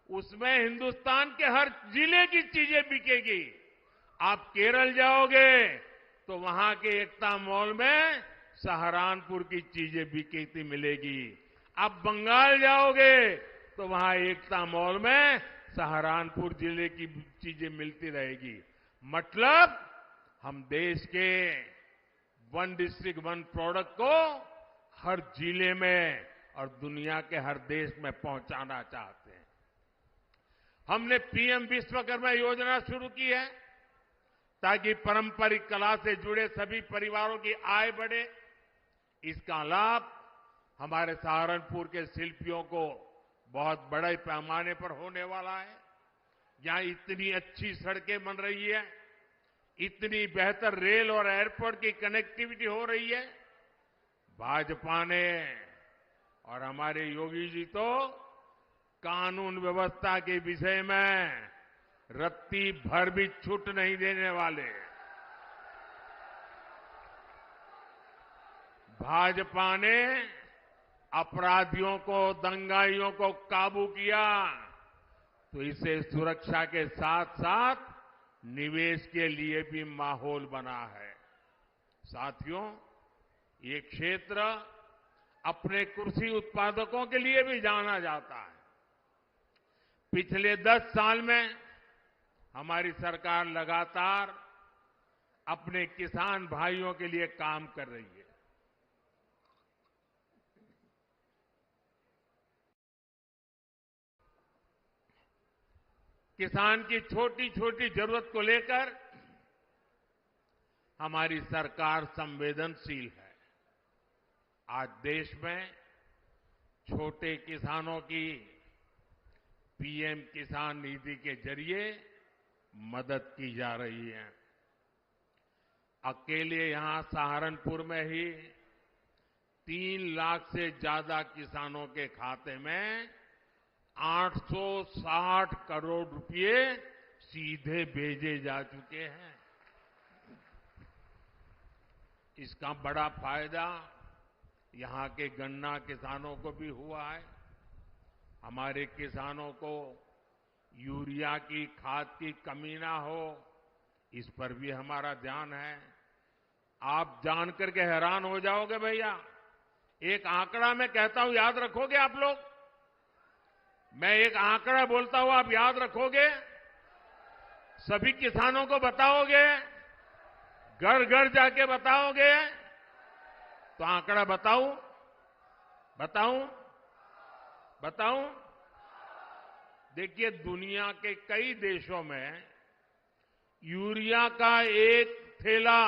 उसमें हिंदुस्तान के हर जिले की चीजें बिकेगी। आप केरल जाओगे तो वहां के एकता मॉल में सहारनपुर की चीजें बिकती मिलेगी। आप बंगाल जाओगे तो वहां एकता मॉल में सहारनपुर जिले की चीजें मिलती रहेगी। मतलब हम देश के 1 डिस्ट्रिक्ट 1 प्रोडक्ट को हर जिले में और दुनिया के हर देश में पहुंचाना चाहते हैं। हमने पीएम विश्वकर्मा योजना शुरू की है ताकि पारंपरिक कला से जुड़े सभी परिवारों की आय बढ़े। इसका लाभ हमारे सहारनपुर के शिल्पियों को बहुत बड़े पैमाने पर होने वाला है। यहां इतनी अच्छी सड़कें बन रही है, इतनी बेहतर रेल और एयरपोर्ट की कनेक्टिविटी हो रही है। भाजपा ने और हमारे योगी जी तो कानून व्यवस्था के विषय में रत्ती भर भी छूट नहीं देने वाले। भाजपा ने अपराधियों को, दंगाइयों को काबू किया तो इसे सुरक्षा के साथ साथ निवेश के लिए भी माहौल बना है। साथियों, ये क्षेत्र अपने कृषि उत्पादकों के लिए भी जाना जाता है। पिछले 10 साल में हमारी सरकार लगातार अपने किसान भाइयों के लिए काम कर रही है। किसान की छोटी छोटी जरूरत को लेकर हमारी सरकार संवेदनशील है। आज देश में छोटे किसानों की पीएम किसान निधि के जरिए मदद की जा रही है। अकेले यहां सहारनपुर में ही 3 लाख से ज्यादा किसानों के खाते में 860 करोड़ रुपए सीधे भेजे जा चुके हैं। इसका बड़ा फायदा यहां के गन्ना किसानों को भी हुआ है। हमारे किसानों को यूरिया की खाद की कमी ना हो, इस पर भी हमारा ध्यान है। आप जानकर के हैरान हो जाओगे भैया, एक आंकड़ा मैं कहता हूं, याद रखोगे आप लोग? मैं एक आंकड़ा बोलता हूं, आप याद रखोगे? सभी किसानों को बताओगे? घर घर जाके बताओगे? तो आंकड़ा बताऊं? देखिए, दुनिया के कई देशों में यूरिया का एक थैला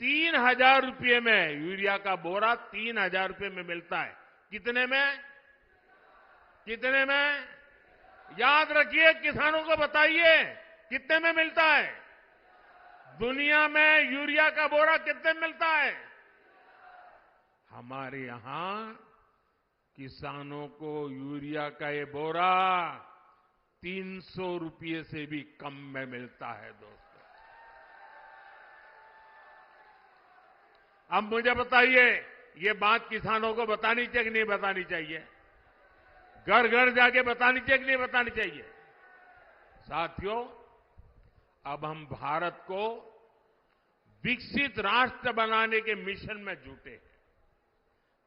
3,000 रुपये में, यूरिया का बोरा 3,000 रुपये में मिलता है। कितने में? याद रखिए, किसानों को बताइए कितने में मिलता है। दुनिया में यूरिया का बोरा कितने में मिलता है? हमारे यहां किसानों को यूरिया का ये बोरा 300 रुपये से भी कम में मिलता है दोस्तों। अब मुझे बताइए, ये बात किसानों को बतानी चाहिए कि नहीं बतानी चाहिए? घर घर जाके बतानी चाहिए कि नहीं बतानी चाहिए? साथियों, अब हम भारत को विकसित राष्ट्र बनाने के मिशन में जुटे हैं।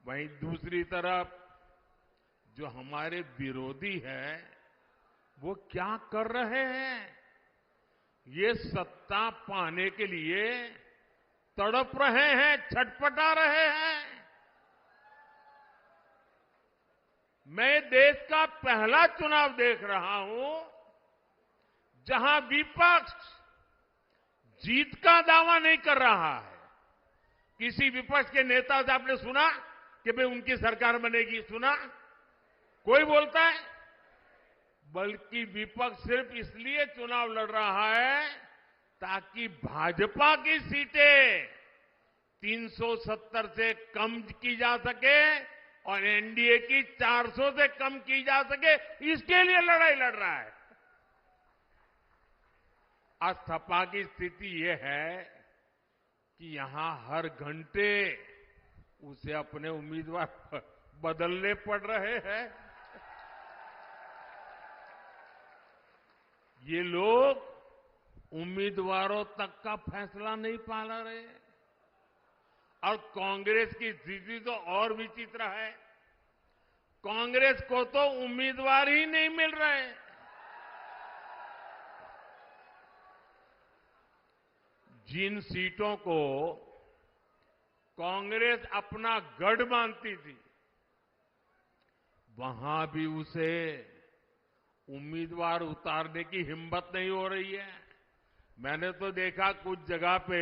वहीं दूसरी तरफ जो हमारे विरोधी हैं, वो क्या कर रहे हैं? ये सत्ता पाने के लिए तड़प रहे हैं, छटपटा रहे हैं। मैं देश का पहला चुनाव देख रहा हूं जहां विपक्ष जीत का दावा नहीं कर रहा है। किसी विपक्ष के नेता से आपने सुना कि भाई उनकी सरकार बनेगी? सुना कोई बोलता है? बल्कि विपक्ष सिर्फ इसलिए चुनाव लड़ रहा है ताकि भाजपा की सीटें 370 से कम की जा सके और एनडीए की 400 से कम की जा सके, इसके लिए लड़ाई लड़ रहा है। आज सपा की स्थिति यह है कि यहां हर घंटे उसे अपने उम्मीदवार बदलने पड़ रहे हैं। ये लोग उम्मीदवारों तक का फैसला नहीं पा रहे। और कांग्रेस की स्थिति तो और विचित्र है। कांग्रेस को तो उम्मीदवार ही नहीं मिल रहे। जिन सीटों को कांग्रेस अपना गढ़ मानती थी, वहां भी उसे उम्मीदवार उतारने की हिम्मत नहीं हो रही है। मैंने तो देखा कुछ जगह पे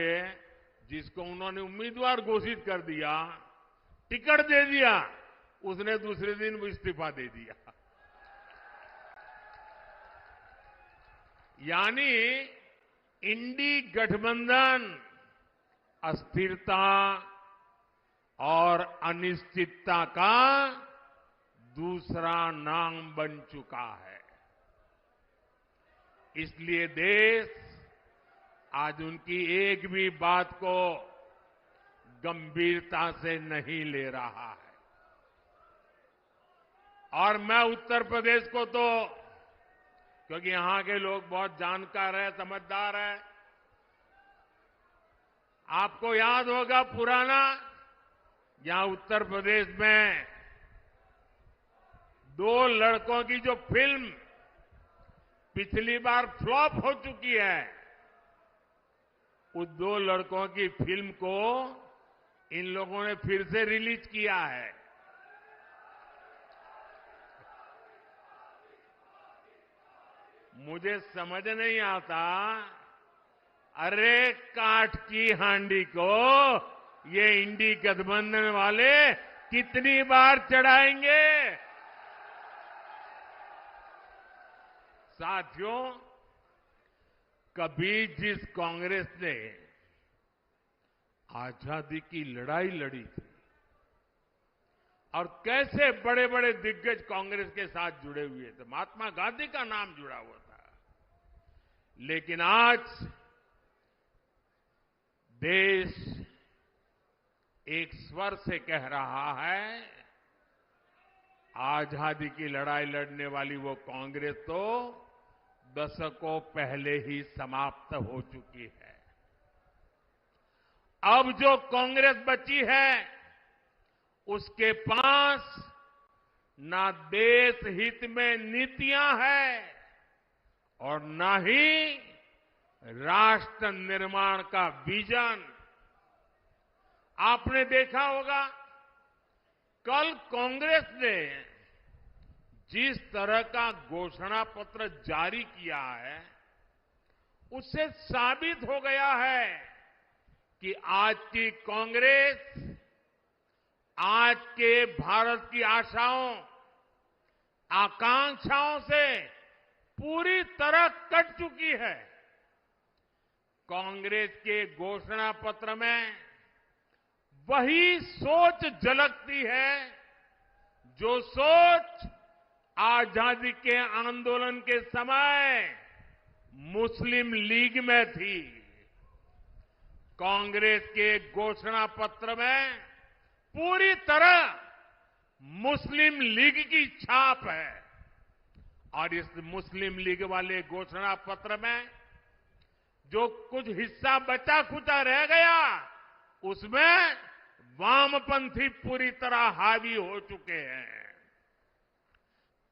जिसको उन्होंने उम्मीदवार घोषित कर दिया, टिकट दे दिया, उसने दूसरे दिन वो इस्तीफा दे दिया। यानी इंडी गठबंधन अस्थिरता और अनिश्चितता का दूसरा नाम बन चुका है। इसलिए देश आज उनकी एक भी बात को गंभीरता से नहीं ले रहा है। और मैं उत्तर प्रदेश को तो, क्योंकि यहां के लोग बहुत जानकार हैं, समझदार हैं, आपको याद होगा पुराना, यहां उत्तर प्रदेश में 2 लड़कों की जो फिल्म पिछली बार फ्लॉप हो चुकी है, उस 2 लड़कों की फिल्म को इन लोगों ने फिर से रिलीज किया है। मुझे समझ नहीं आता, अरे काठ की हांडी को ये इंडी गठबंधन वाले कितनी बार चढ़ाएंगे? साथियों, कभी जिस कांग्रेस ने आजादी की लड़ाई लड़ी थी और कैसे बड़े बड़े दिग्गज कांग्रेस के साथ जुड़े हुए थे, महात्मा गांधी का नाम जुड़ा हुआ था, लेकिन आज देश एक स्वर से कह रहा है, आजादी की लड़ाई लड़ने वाली वो कांग्रेस तो दशकों पहले ही समाप्त हो चुकी है। अब जो कांग्रेस बची है, उसके पास ना देश हित में नीतियां हैं और ना ही राष्ट्र निर्माण का विजन। आपने देखा होगा, कल कांग्रेस ने जिस तरह का घोषणा पत्र जारी किया है, उससे साबित हो गया है कि आज की कांग्रेस आज के भारत की आशाओं, आकांक्षाओं से पूरी तरह कट चुकी है। कांग्रेस के घोषणा पत्र में वही सोच झलकती है जो सोच आजादी के आंदोलन के समय मुस्लिम लीग में थी। कांग्रेस के घोषणा पत्र में पूरी तरह मुस्लिम लीग की छाप है और इस मुस्लिम लीग वाले घोषणा पत्र में जो कुछ हिस्सा बचा खुचा रह गया, उसमें वामपंथी पूरी तरह हावी हो चुके हैं।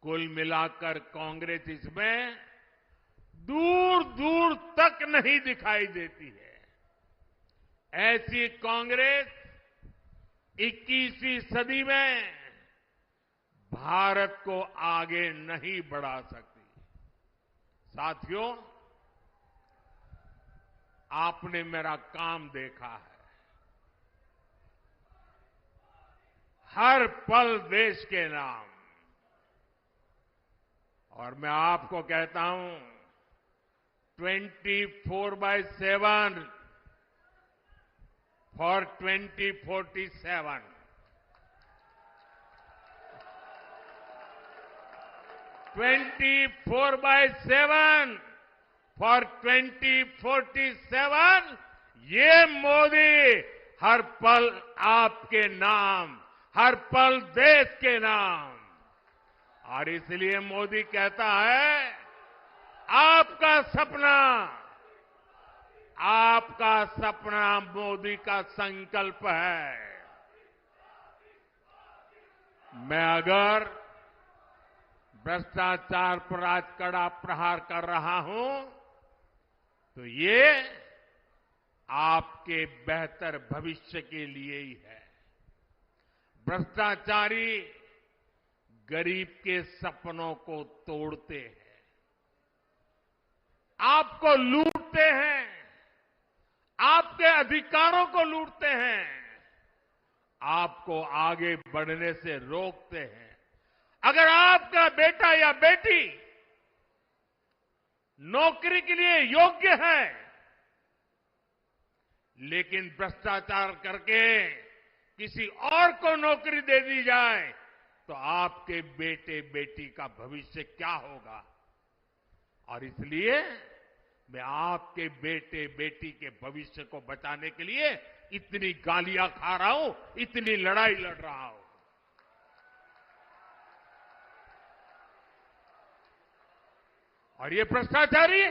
कुल मिलाकर कांग्रेस इसमें दूर दूर तक नहीं दिखाई देती है। ऐसी कांग्रेस 21वीं सदी में भारत को आगे नहीं बढ़ा सकती। साथियों, आपने मेरा काम देखा है। हर पल देश के नाम, और मैं आपको कहता हूं 24/7 फॉर 2047। 24/7 फॉर 2047। ये मोदी हर पल आपके नाम, हर पल देश के नाम। और इसलिए मोदी कहता है, आपका सपना मोदी का संकल्प है। मैं अगर भ्रष्टाचार पर आज कड़ा प्रहार कर रहा हूं, तो ये आपके बेहतर भविष्य के लिए ही है। भ्रष्टाचारी गरीब के सपनों को तोड़ते हैं, आपको लूटते हैं, आपके अधिकारों को लूटते हैं, आपको आगे बढ़ने से रोकते हैं। अगर आपका बेटा या बेटी नौकरी के लिए योग्य है, लेकिन भ्रष्टाचार करके किसी और को नौकरी दे दी जाए, तो आपके बेटे बेटी का भविष्य क्या होगा? और इसलिए मैं आपके बेटे बेटी के भविष्य को बचाने के लिए इतनी गालियां खा रहा हूं, इतनी लड़ाई लड़ रहा हूं। और ये भ्रष्टाचारी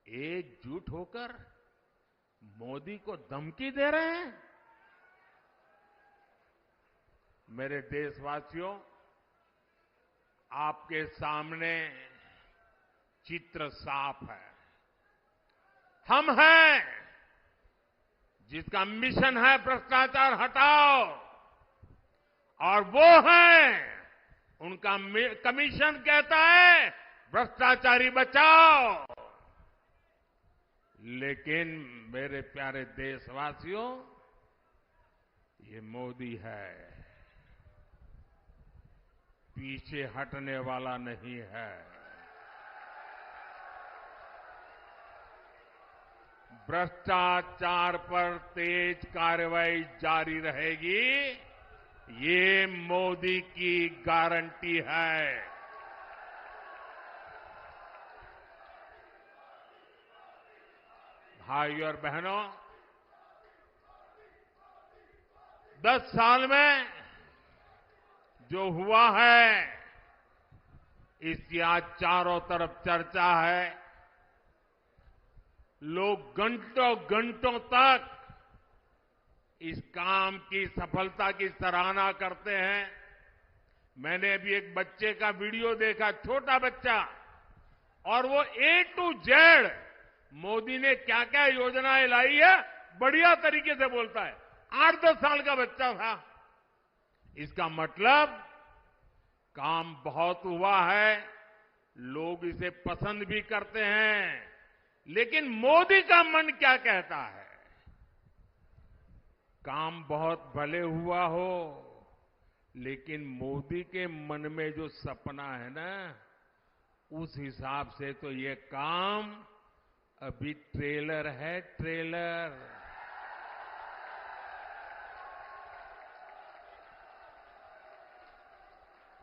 एकजुट होकर मोदी को धमकी दे रहे हैं। मेरे देशवासियों, आपके सामने चित्र साफ है। हम हैं जिसका मिशन है भ्रष्टाचार हटाओ, और वो हैं उनका कमीशन कहता है भ्रष्टाचारी बचाओ। लेकिन मेरे प्यारे देशवासियों, ये मोदी है, पीछे हटने वाला नहीं है। भ्रष्टाचार पर तेज कार्रवाई जारी रहेगी, ये मोदी की गारंटी है। भाइयों और बहनों, 10 साल में जो हुआ है इसकी आज चारों तरफ चर्चा है। लोग घंटों घंटों तक इस काम की सफलता की सराहना करते हैं। मैंने अभी एक बच्चे का वीडियो देखा, छोटा बच्चा, और वो A to Z मोदी ने क्या क्या योजनाएं लाई है बढ़िया तरीके से बोलता है। 8-10 साल का बच्चा था। इसका मतलब काम बहुत हुआ है, लोग इसे पसंद भी करते हैं, लेकिन मोदी का मन क्या कहता है? काम बहुत भले हुआ हो, लेकिन मोदी के मन में जो सपना है ना, उस हिसाब से तो ये काम अभी ट्रेलर है, ट्रेलर।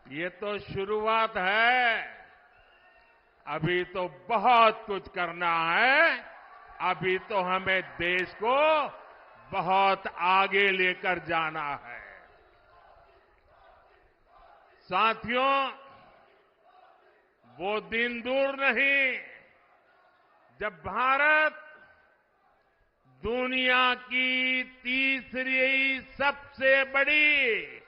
ये तो शुरुआत है, अभी तो बहुत कुछ करना है। अभी तो हमें देश को बहुत आगे लेकर जाना है। साथियों, वो दिन दूर नहीं जब भारत दुनिया की तीसरी सबसे बड़ी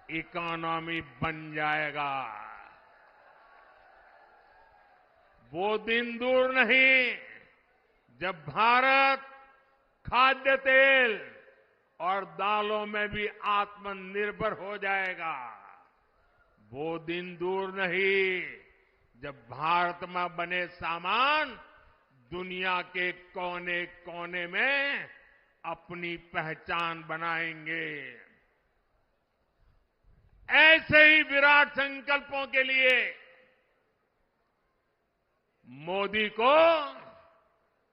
इकोनॉमी बन जाएगा। वो दिन दूर नहीं जब भारत खाद्य तेल और दालों में भी आत्मनिर्भर हो जाएगा। वो दिन दूर नहीं जब भारत में बने सामान दुनिया के कोने कोने में अपनी पहचान बनाएंगे। ऐसे ही विराट संकल्पों के लिए मोदी को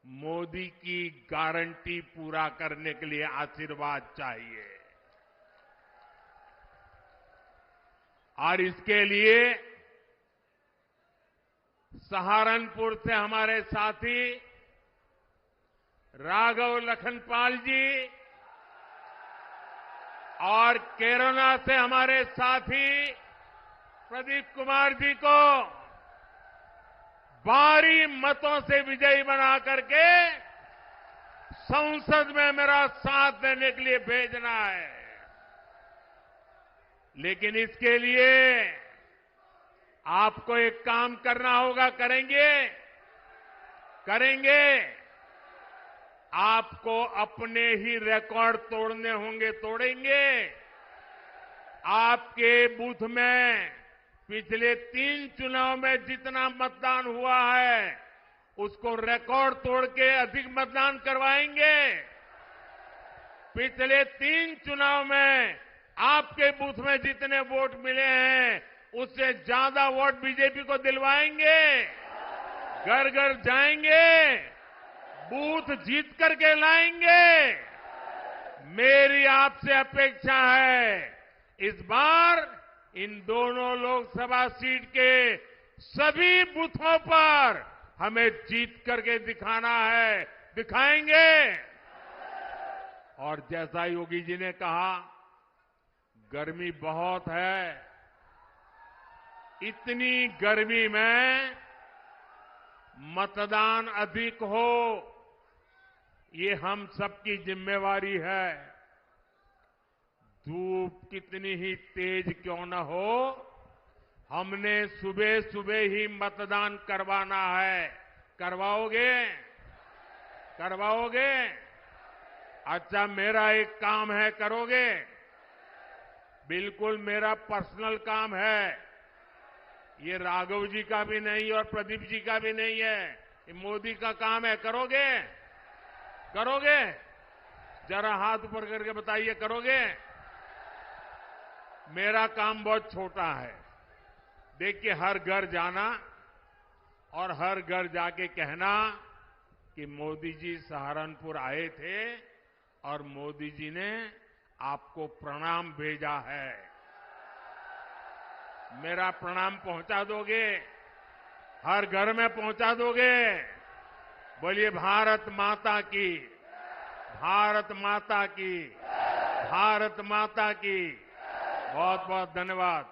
मोदी की गारंटी पूरा करने के लिए आशीर्वाद चाहिए। और इसके लिए सहारनपुर से हमारे साथी राघव लखनपाल जी और केरला से हमारे साथी प्रदीप कुमार जी को भारी मतों से विजयी बना करके संसद में मेरा साथ देने के लिए भेजना है। लेकिन इसके लिए आपको एक काम करना होगा। करेंगे। आपको अपने ही रिकॉर्ड तोड़ने होंगे, तोड़ेंगे। आपके बूथ में पिछले 3 चुनाव में जितना मतदान हुआ है उसको रिकॉर्ड तोड़ के अधिक मतदान करवाएंगे। पिछले 3 चुनाव में आपके बूथ में जितने वोट मिले हैं उससे ज्यादा वोट बीजेपी को दिलवाएंगे। घर घर जाएंगे, बूथ जीत करके लाएंगे। मेरी आपसे अपेक्षा है इस बार इन दोनों लोकसभा सीट के सभी बूथों पर हमें जीत करके दिखाना है, दिखाएंगे। और जैसा योगी जी ने कहा, गर्मी बहुत है। इतनी गर्मी में मतदान अधिक हो, ये हम सबकी जिम्मेवारी है। धूप कितनी ही तेज क्यों न हो, हमने सुबह सुबह ही मतदान करवाना है। करवाओगे? अच्छा, मेरा एक काम है, करोगे? बिल्कुल मेरा पर्सनल काम है। ये राघव जी का भी नहीं और प्रदीप जी का भी नहीं है, ये मोदी का काम है। करोगे? जरा हाथ ऊपर करके बताइए, करोगे? मेरा काम बहुत छोटा है। देखिए, हर घर जाना और हर घर जाके कहना कि मोदी जी सहारनपुर आए थे और मोदी जी ने आपको प्रणाम भेजा है। मेरा प्रणाम पहुंचा दोगे? हर घर में पहुंचा दोगे? बोलिए भारत माता की, भारत माता की, भारत माता की। बहुत बहुत धन्यवाद।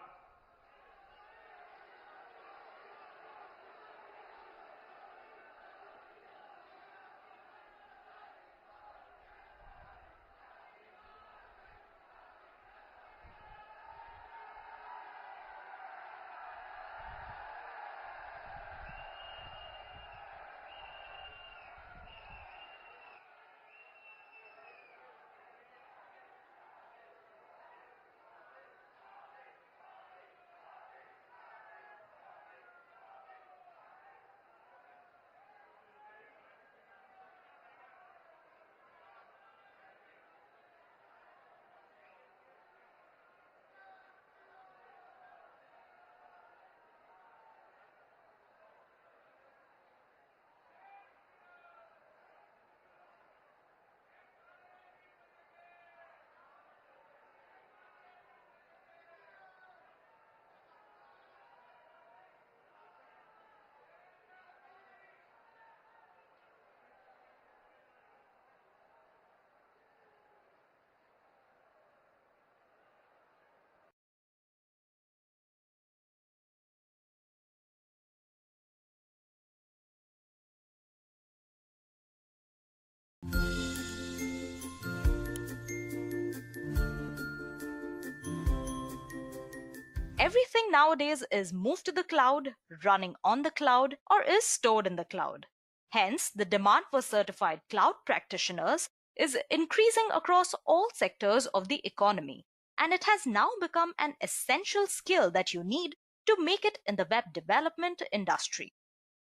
Everything nowadays is moved to the cloud, running on the cloud, or is stored in the cloud. Hence, the demand for certified cloud practitioners is increasing across all sectors of the economy, and it has now become an essential skill that you need to make it in the web development industry.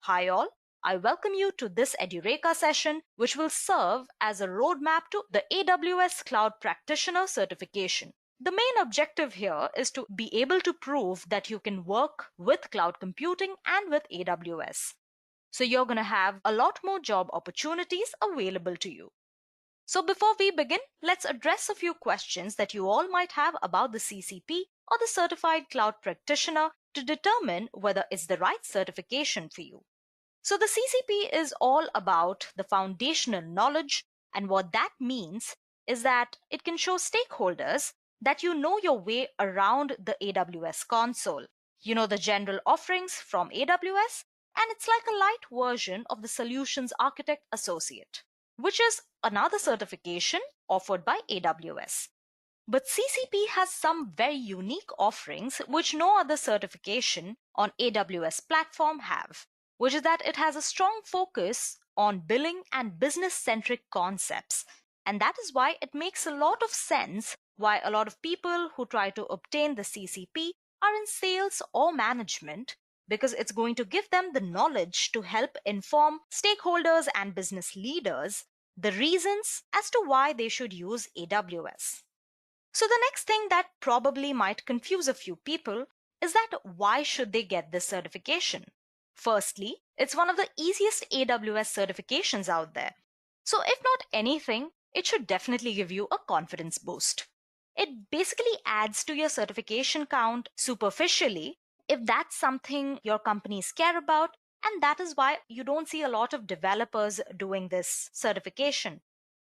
Hi all, I welcome you to this Edureka session, which will serve as a roadmap to the AWS Cloud Practitioner certification. The main objective here is to be able to prove that you can work with cloud computing and with AWS. So you're going to have a lot more job opportunities available to you. So before we begin, let's address a few questions that you all might have about the CCP or the Certified Cloud Practitioner to determine whether it's the right certification for you. So the CCP is all about the foundational knowledge, and what that means is that it can show stakeholders that you know your way around the AWS console. You know the general offerings from AWS, and it's like a light version of the Solutions Architect Associate, which is another certification offered by AWS. But CCP has some very unique offerings which no other certification on AWS platform have, which is that it has a strong focus on billing and business-centric concepts. And that is why it makes a lot of sense why a lot of people who try to obtain the CCP are in sales or management, because it's going to give them the knowledge to help inform stakeholders and business leaders the reasons as to why they should use AWS. So the next thing that probably might confuse a few people is that why should they get this certification? Firstly, it's one of the easiest AWS certifications out there. So if not anything, it should definitely give you a confidence boost. It basically adds to your certification count superficially if that's something your companies care about, and that is why you don't see a lot of developers doing this certification.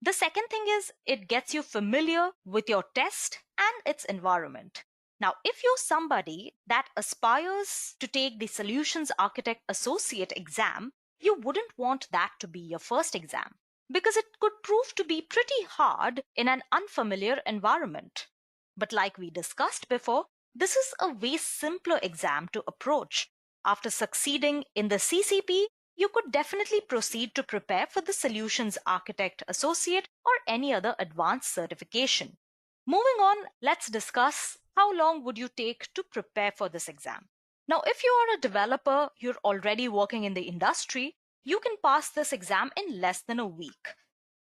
The second thing is it gets you familiar with your test and its environment. Now, if you're somebody that aspires to take the Solutions Architect Associate exam, you wouldn't want that to be your first exam, because it could prove to be pretty hard in an unfamiliar environment. But like we discussed before, this is a way simpler exam to approach. After succeeding in the CCP, you could definitely proceed to prepare for the Solutions Architect Associate or any other advanced certification. Moving on, let's discuss how long would you take to prepare for this exam. Now, if you are a developer, you're already working in the industry, you can pass this exam in less than a week.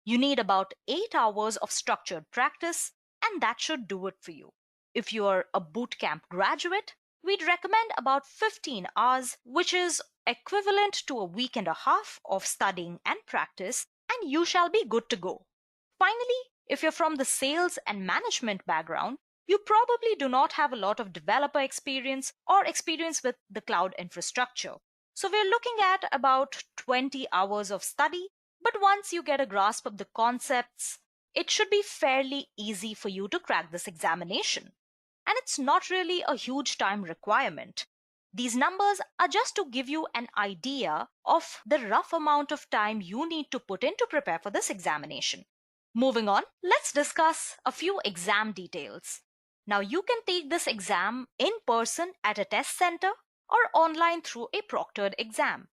You need about 8 hours of structured practice, and that should do it for you. If you are a bootcamp graduate, we'd recommend about 15 hours, which is equivalent to a week and a half of studying and practice, and you shall be good to go. Finally, if you're from the sales and management background, you probably do not have a lot of developer experience or experience with the cloud infrastructure. So we're looking at about 20 hours of study, but once you get a grasp of the concepts, it should be fairly easy for you to crack this examination. And it's not really a huge time requirement. These numbers are just to give you an idea of the rough amount of time you need to put in to prepare for this examination. Moving on, let's discuss a few exam details. Now, you can take this exam in person at a test center or online through a proctored exam.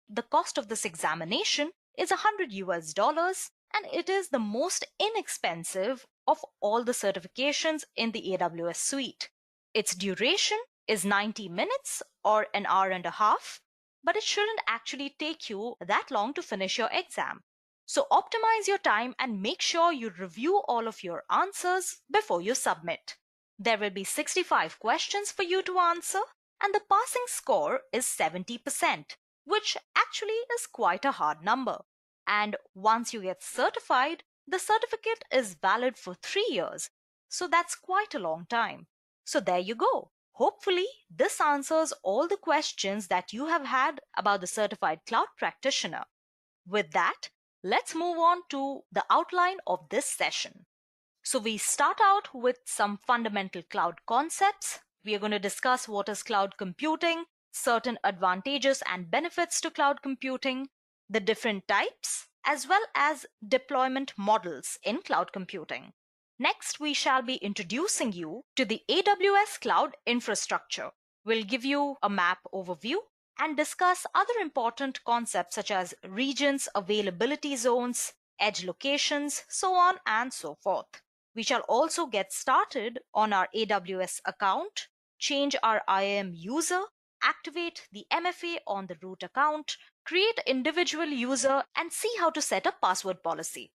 The cost of this examination is $100 and it is the most inexpensive of all the certifications in the AWS suite. Its duration is 90 minutes or an hour and a half, but it shouldn't actually take you that long to finish your exam. So optimize your time and make sure you review all of your answers before you submit. There will be 65 questions for you to answer, and the passing score is 70%, which actually is quite a hard number. And once you get certified, the certificate is valid for 3 years. So that's quite a long time. So there you go. Hopefully, this answers all the questions that you have had about the Certified Cloud Practitioner. With that, let's move on to the outline of this session. So we start out with some fundamental cloud concepts. We are going to discuss what is cloud computing, certain advantages and benefits to cloud computing, the different types, as well as deployment models in cloud computing. Next, we shall be introducing you to the AWS Cloud Infrastructure. We'll give you a map overview and discuss other important concepts such as regions, availability zones, edge locations, so on and so forth. We shall also get started on our AWS account, change our IAM user, activate the MFA on the root account, create individual user, and see how to set a password policy.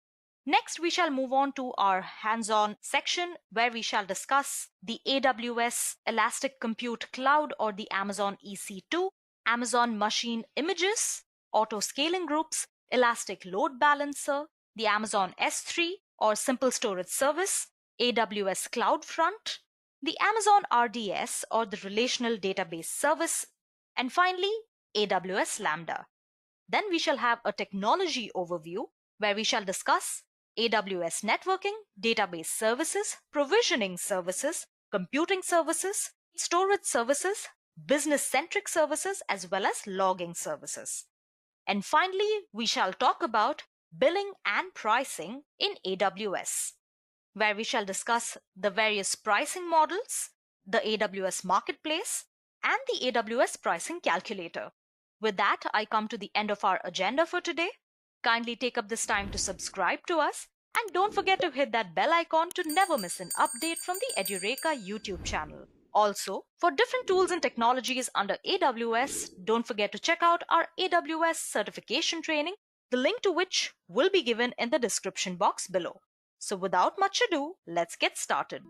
Next, we shall move on to our hands-on section where we shall discuss the AWS Elastic Compute Cloud or the Amazon EC2, Amazon Machine Images, Auto Scaling Groups, Elastic Load Balancer, the Amazon S3 or Simple Storage Service, AWS CloudFront, the Amazon RDS or the Relational Database Service, and finally, AWS Lambda. Then we shall have a technology overview where we shall discuss AWS networking, database services, provisioning services, computing services, storage services, business-centric services, as well as logging services. And finally, we shall talk about billing and pricing in AWS, where we shall discuss the various pricing models, the AWS Marketplace, and the AWS Pricing Calculator. With that, I come to the end of our agenda for today. Kindly take up this time to subscribe to us and don't forget to hit that bell icon to never miss an update from the Edureka YouTube channel. Also, for different tools and technologies under AWS, don't forget to check out our AWS certification training, the link to which will be given in the description box below. So without much ado, let's get started.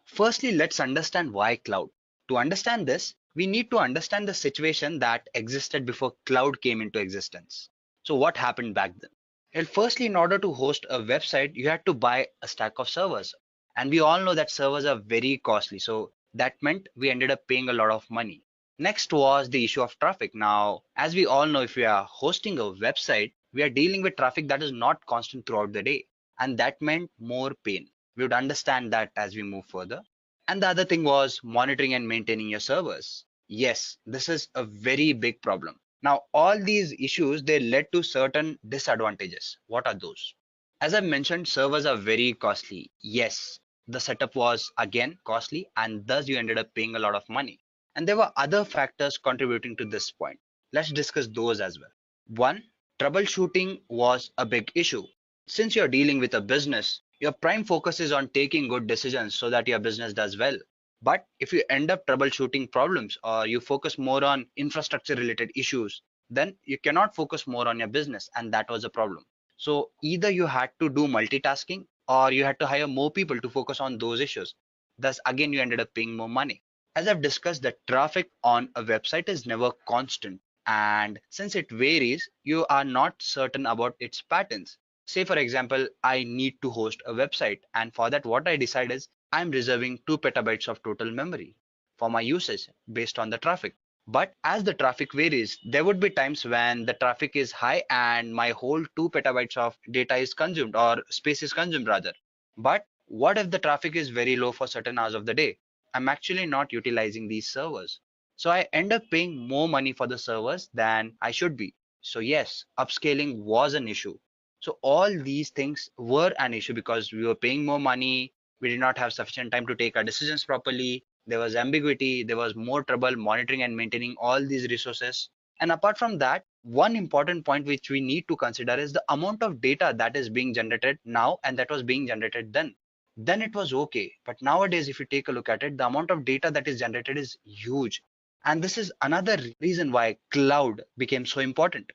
Firstly, let's understand why cloud. To understand this, we need to understand the situation that existed before cloud came into existence. So what happened back then? Well, firstly, in order to host a website, you had to buy a stack of servers. And we all know that servers are very costly. So that meant we ended up paying a lot of money. Next was the issue of traffic. Now, as we all know, if we are hosting a website, we are dealing with traffic that is not constant throughout the day. And that meant more pain. We would understand that as we move further. And the other thing was monitoring and maintaining your servers. Yes, this is a very big problem. Now, all these issues, they led to certain disadvantages. What are those? As I mentioned, servers are very costly. Yes, the setup was again costly and thus you ended up paying a lot of money. And there were other factors contributing to this point. Let's discuss those as well. One, troubleshooting was a big issue. Since you're dealing with a business, your prime focus is on taking good decisions so that your business does well. But if you end up troubleshooting problems or you focus more on infrastructure related issues, then you cannot focus more on your business, and that was a problem. So either you had to do multitasking or you had to hire more people to focus on those issues. Thus, again, you ended up paying more money. As I've discussed, the traffic on a website is never constant. And since it varies, you are not certain about its patterns. Say, for example, I need to host a website. And for that, what I decide is I'm reserving 2 petabytes of total memory for my usage based on the traffic. But as the traffic varies, there would be times when the traffic is high and my whole 2 petabytes of data is consumed, or space is consumed rather. But what if the traffic is very low for certain hours of the day? I'm actually not utilizing these servers. So I end up paying more money for the servers than I should be. So yes, upscaling was an issue. So all these things were an issue because we were paying more money, we did not have sufficient time to take our decisions properly, there was ambiguity, there was more trouble monitoring and maintaining all these resources. And apart from that, one important point which we need to consider is the amount of data that is being generated now and that was being generated then. Then it was okay. But nowadays, if you take a look at it, the amount of data that is generated is huge. And this is another reason why cloud became so important.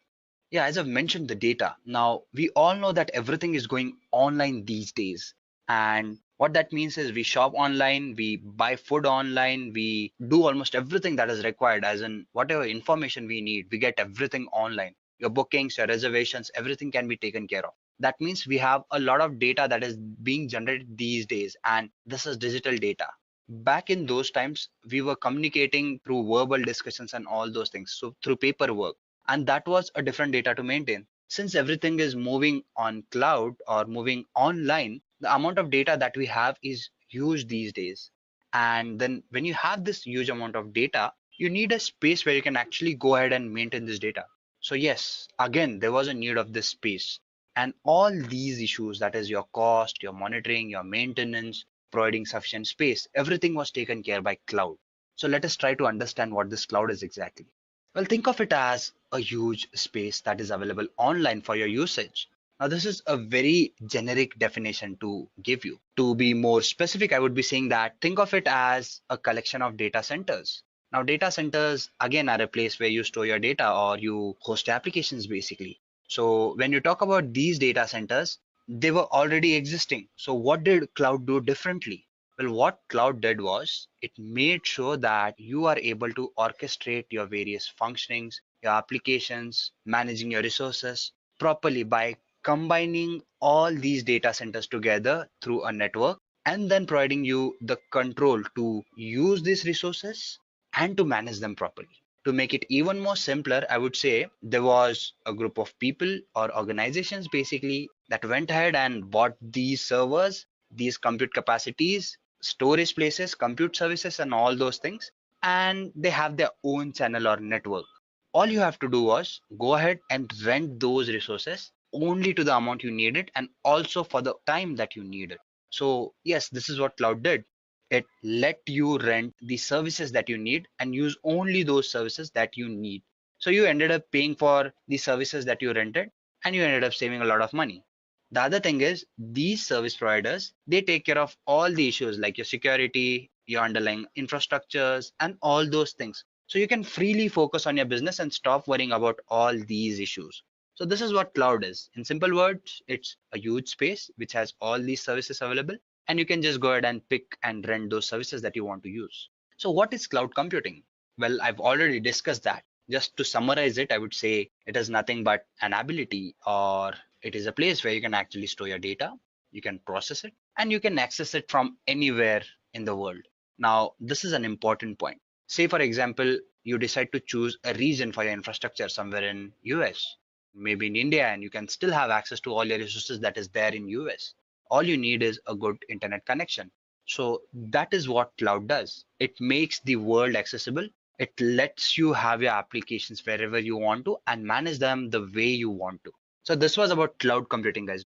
Yeah, as I've mentioned the data. Now, we all know that everything is going online these days. And what that means is we shop online, we buy food online, we do almost everything that is required, as in whatever information we need, we get everything online. Your bookings, your reservations, everything can be taken care of. That means we have a lot of data that is being generated these days, and this is digital data. Back in those times, we were communicating through verbal discussions and all those things, so through paperwork, and that was a different data to maintain. Since everything is moving on cloud or moving online, the amount of data that we have is huge these days. And then when you have this huge amount of data, you need a space where you can actually go ahead and maintain this data. So yes, again, there was a need of this space. And all these issues, that is your cost, your monitoring, your maintenance, providing sufficient space, everything was taken care by cloud. So let us try to understand what this cloud is exactly. Well, think of it as a huge space that is available online for your usage. Now, this is a very generic definition to give you. To be more specific, I would be saying that think of it as a collection of data centers. Now, data centers, again, are a place where you store your data or you host applications basically. So when you talk about these data centers, they were already existing. So what did cloud do differently? Well, what cloud did was it made sure that you are able to orchestrate your various functionings, your applications, managing your resources properly by combining all these data centers together through a network, and then providing you the control to use these resources and to manage them properly. To make it even more simpler, I would say there was a group of people or organizations basically that went ahead and bought these servers, these compute capacities, storage places, compute services, and all those things. And they have their own channel or network. All you have to do was go ahead and rent those resources only to the amount you needed and also for the time that you needed. So yes, this is what cloud did. It let you rent the services that you need and use only those services that you need. So you ended up paying for the services that you rented and you ended up saving a lot of money. The other thing is these service providers, they take care of all the issues like your security, your underlying infrastructures, and all those things. So you can freely focus on your business and stop worrying about all these issues. So this is what cloud is. In simple words, it's a huge space which has all these services available, and you can just go ahead and pick and rent those services that you want to use. So what is cloud computing? Well, I've already discussed that. Just to summarize it, I would say it is nothing but an ability, or it is a place where you can actually store your data, you can process it, and you can access it from anywhere in the world. Now, this is an important point. Say, for example, you decide to choose a region for your infrastructure somewhere in US, maybe in India, and you can still have access to all your resources that is there in US. All you need is a good internet connection. So that is what cloud does. It makes the world accessible. It lets you have your applications wherever you want to and manage them the way you want to. So this was about cloud computing, guys.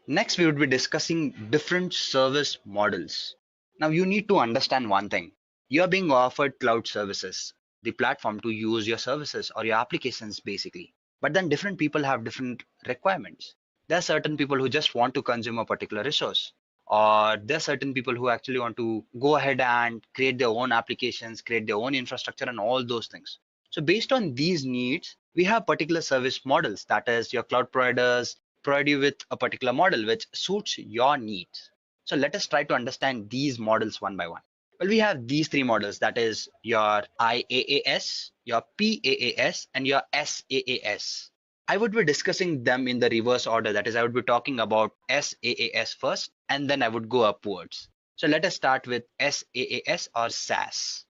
Next, we would be discussing different service models. Now you need to understand one thing. You're being offered cloud services, the platform to use your services or your applications basically. But then different people have different requirements. There are certain people who just want to consume a particular resource, or there are certain people who actually want to go ahead and create their own applications, create their own infrastructure and all those things. So based on these needs, we have particular service models, that is your cloud providers provide you with a particular model which suits your needs. So let us try to understand these models one by one. Well, we have these three models, that is your IaaS, your PaaS, and your SaaS. I would be discussing them in the reverse order. That is, I would be talking about SaaS first, and then I would go upwards. So let us start with SaaS or SaaS.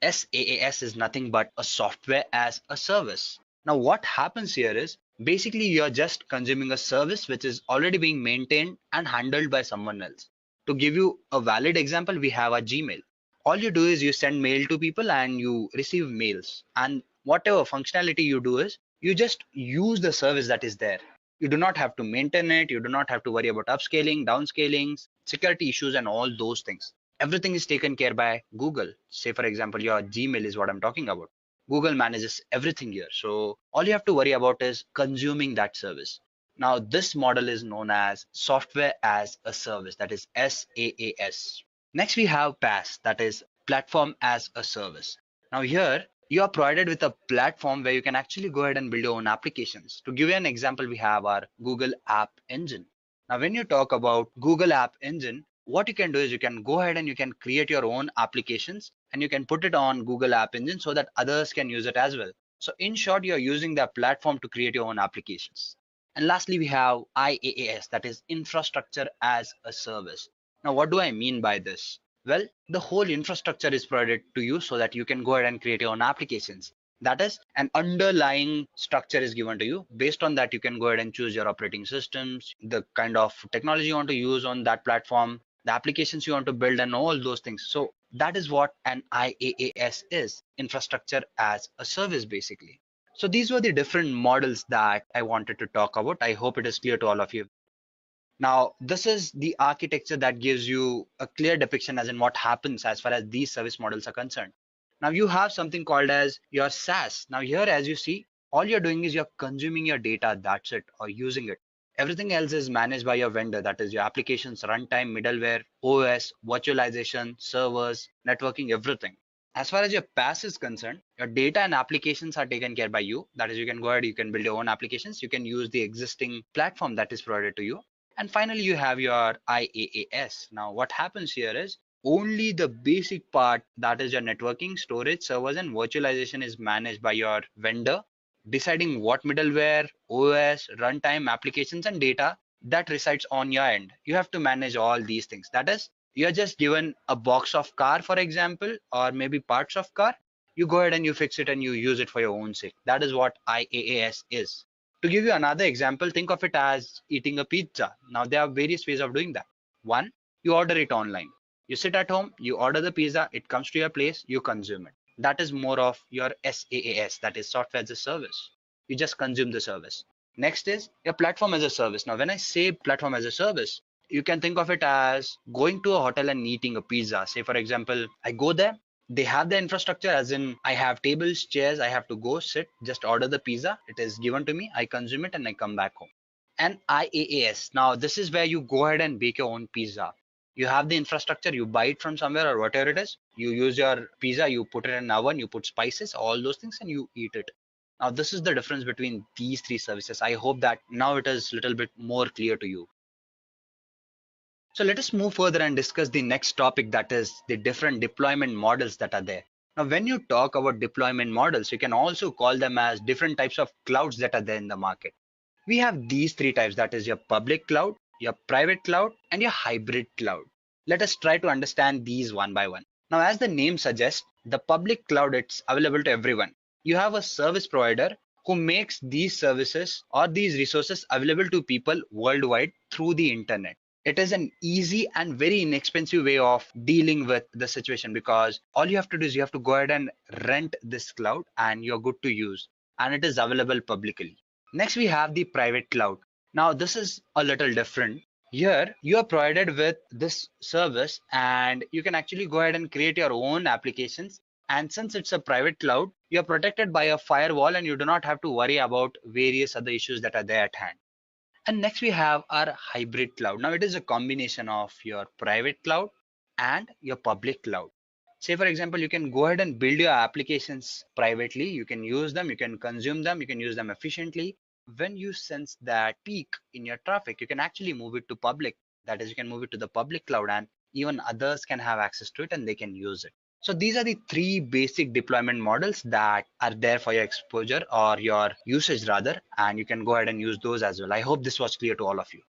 SaaS is nothing but a software as a service. Now, what happens here is basically you're just consuming a service which is already being maintained and handled by someone else. To give you a valid example, we have a Gmail. All you do is you send mail to people and you receive mails. And whatever functionality you do is you just use the service that is there. You do not have to maintain it. You do not have to worry about upscaling, downscaling, security issues, and all those things. Everything is taken care by Google. Say, for example, your Gmail is what I'm talking about. Google manages everything here. So all you have to worry about is consuming that service. Now, this model is known as software as a service, that is SaaS. Next, we have PaaS, that is platform as a service. Now here, you are provided with a platform where you can actually go ahead and build your own applications. To give you an example, we have our Google App Engine. Now, when you talk about Google App Engine, what you can do is you can go ahead and you can create your own applications and you can put it on Google App Engine so that others can use it as well. So in short, you're using that platform to create your own applications. And lastly, we have IaaS, that is infrastructure as a service. Now, what do I mean by this? Well, the whole infrastructure is provided to you so that you can go ahead and create your own applications. That is, an underlying structure is given to you. Based on that, you can go ahead and choose your operating systems, the kind of technology you want to use on that platform, the applications you want to build, and all those things. So that is what an IaaS is, infrastructure as a service, basically. So these were the different models that I wanted to talk about. I hope it is clear to all of you. Now, this is the architecture that gives you a clear depiction as in what happens as far as these service models are concerned. Now you have something called as your SaaS. Now here, as you see, all you're doing is you're consuming your data, that's it, or using it. Everything else is managed by your vendor, that is your applications, runtime, middleware, OS, virtualization, servers, networking, everything. As far as your PaaS is concerned, your data and applications are taken care by you. That is, you can go ahead, you can build your own applications, you can use the existing platform that is provided to you. And finally, you have your IaaS. Now, what happens here is only the basic part, that is your networking, storage, servers, and virtualization is managed by your vendor, deciding what middleware, OS, runtime, applications, and data that resides on your end. You have to manage all these things. That is, you're just given a box of car, for example, or maybe parts of car. You go ahead and you fix it and you use it for your own sake. That is what IaaS is. To give you another example, think of it as eating a pizza. Now, there are various ways of doing that. One, you order it online. You sit at home, you order the pizza, it comes to your place, you consume it. That is more of your SaaS, that is software as a service. You just consume the service. Next is your platform as a service. Now, when I say platform as a service, you can think of it as going to a hotel and eating a pizza. Say, for example, I go there. They have the infrastructure, as in I have tables, chairs, I have to go sit, just order the pizza. It is given to me. I consume it and I come back home. And IaaS. Now, this is where you go ahead and bake your own pizza. You have the infrastructure, you buy it from somewhere or whatever it is. You use your pizza, you put it in an oven, you put spices, all those things, and you eat it. Now, this is the difference between these three services. I hope that now it is a little bit more clear to you. So let us move further and discuss the next topic, that is the different deployment models that are there. Now, when you talk about deployment models, you can also call them as different types of clouds that are there in the market. We have these three types, that is your public cloud, your private cloud, and your hybrid cloud. Let us try to understand these one by one. Now, as the name suggests, the public cloud, it's available to everyone. You have a service provider who makes these services or these resources available to people worldwide through the internet. It is an easy and very inexpensive way of dealing with the situation, because all you have to do is you have to go ahead and rent this cloud and you're good to use, and it is available publicly. Next, we have the private cloud. Now, this is a little different. Here, you are provided with this service and you can actually go ahead and create your own applications. And since it's a private cloud, you're protected by a firewall and you do not have to worry about various other issues that are there at hand. And next we have our hybrid cloud. Now it is a combination of your private cloud and your public cloud. Say, for example, you can go ahead and build your applications privately. You can use them, you can consume them, you can use them efficiently. When you sense that peak in your traffic, you can actually move it to public. That is, you can move it to the public cloud and even others can have access to it and they can use it. So these are the three basic deployment models that are there for your exposure or your usage rather, and you can go ahead and use those as well. I hope this was clear to all of you.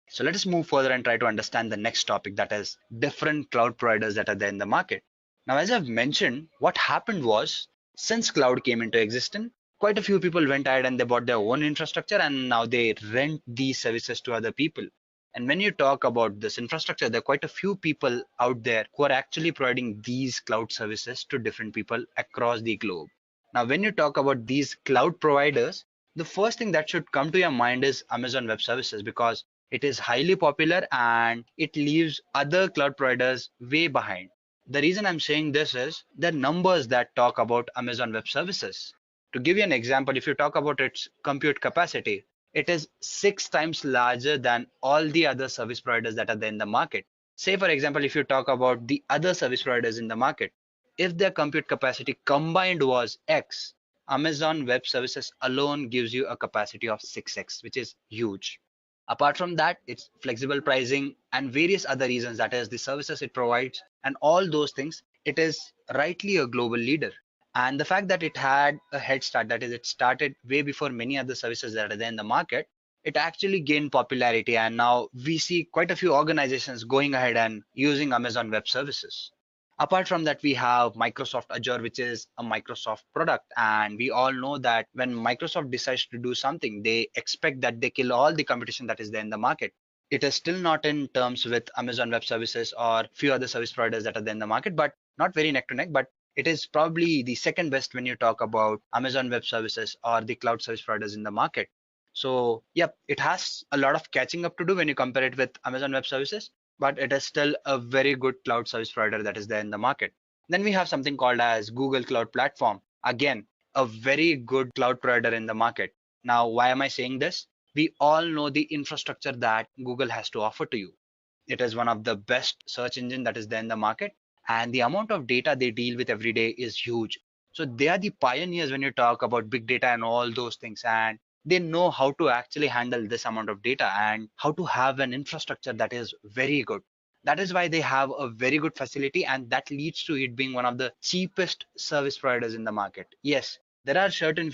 So let us move further and try to understand the next topic, that is different cloud providers that are there in the market. Now, as I've mentioned, what happened was since cloud came into existence, quite a few people went ahead and they bought their own infrastructure and now they rent these services to other people. And when you talk about this infrastructure, there are quite a few people out there who are actually providing these cloud services to different people across the globe. Now, when you talk about these cloud providers, the first thing that should come to your mind is Amazon Web Services, because it is highly popular and it leaves other cloud providers way behind. The reason I'm saying this is the numbers that talk about Amazon Web Services. To give you an example, if you talk about its compute capacity, it is 6 times larger than all the other service providers that are there in the market. Say, for example, if you talk about the other service providers in the market, if their compute capacity combined was X, Amazon Web Services alone gives you a capacity of 6x, which is huge. Apart from that, it's flexible pricing and various other reasons, that is the services it provides and all those things, it is rightly a global leader. And the fact that it had a head start, that is, it started way before many other services that are there in the market, it actually gained popularity. And now we see quite a few organizations going ahead and using Amazon Web Services. Apart from that, we have Microsoft Azure, which is a Microsoft product. And we all know that when Microsoft decides to do something, they expect that they kill all the competition that is there in the market. It is still not in terms with Amazon Web Services or few other service providers that are there in the market, but not very neck to neck. But it is probably the second best when you talk about Amazon Web Services or the cloud service providers in the market. So, yep, it has a lot of catching up to do when you compare it with Amazon Web Services, but it is still a very good cloud service provider that is there in the market. Then we have something called as Google Cloud Platform. Again, a very good cloud provider in the market. Now, why am I saying this? We all know the infrastructure that Google has to offer to you. It is one of the best search engine that is there in the market, and the amount of data they deal with every day is huge. So they are the pioneers when you talk about big data and all those things, and they know how to actually handle this amount of data and how to have an infrastructure that is very good. That is why they have a very good facility, and that leads to it being one of the cheapest service providers in the market. Yes, there are certain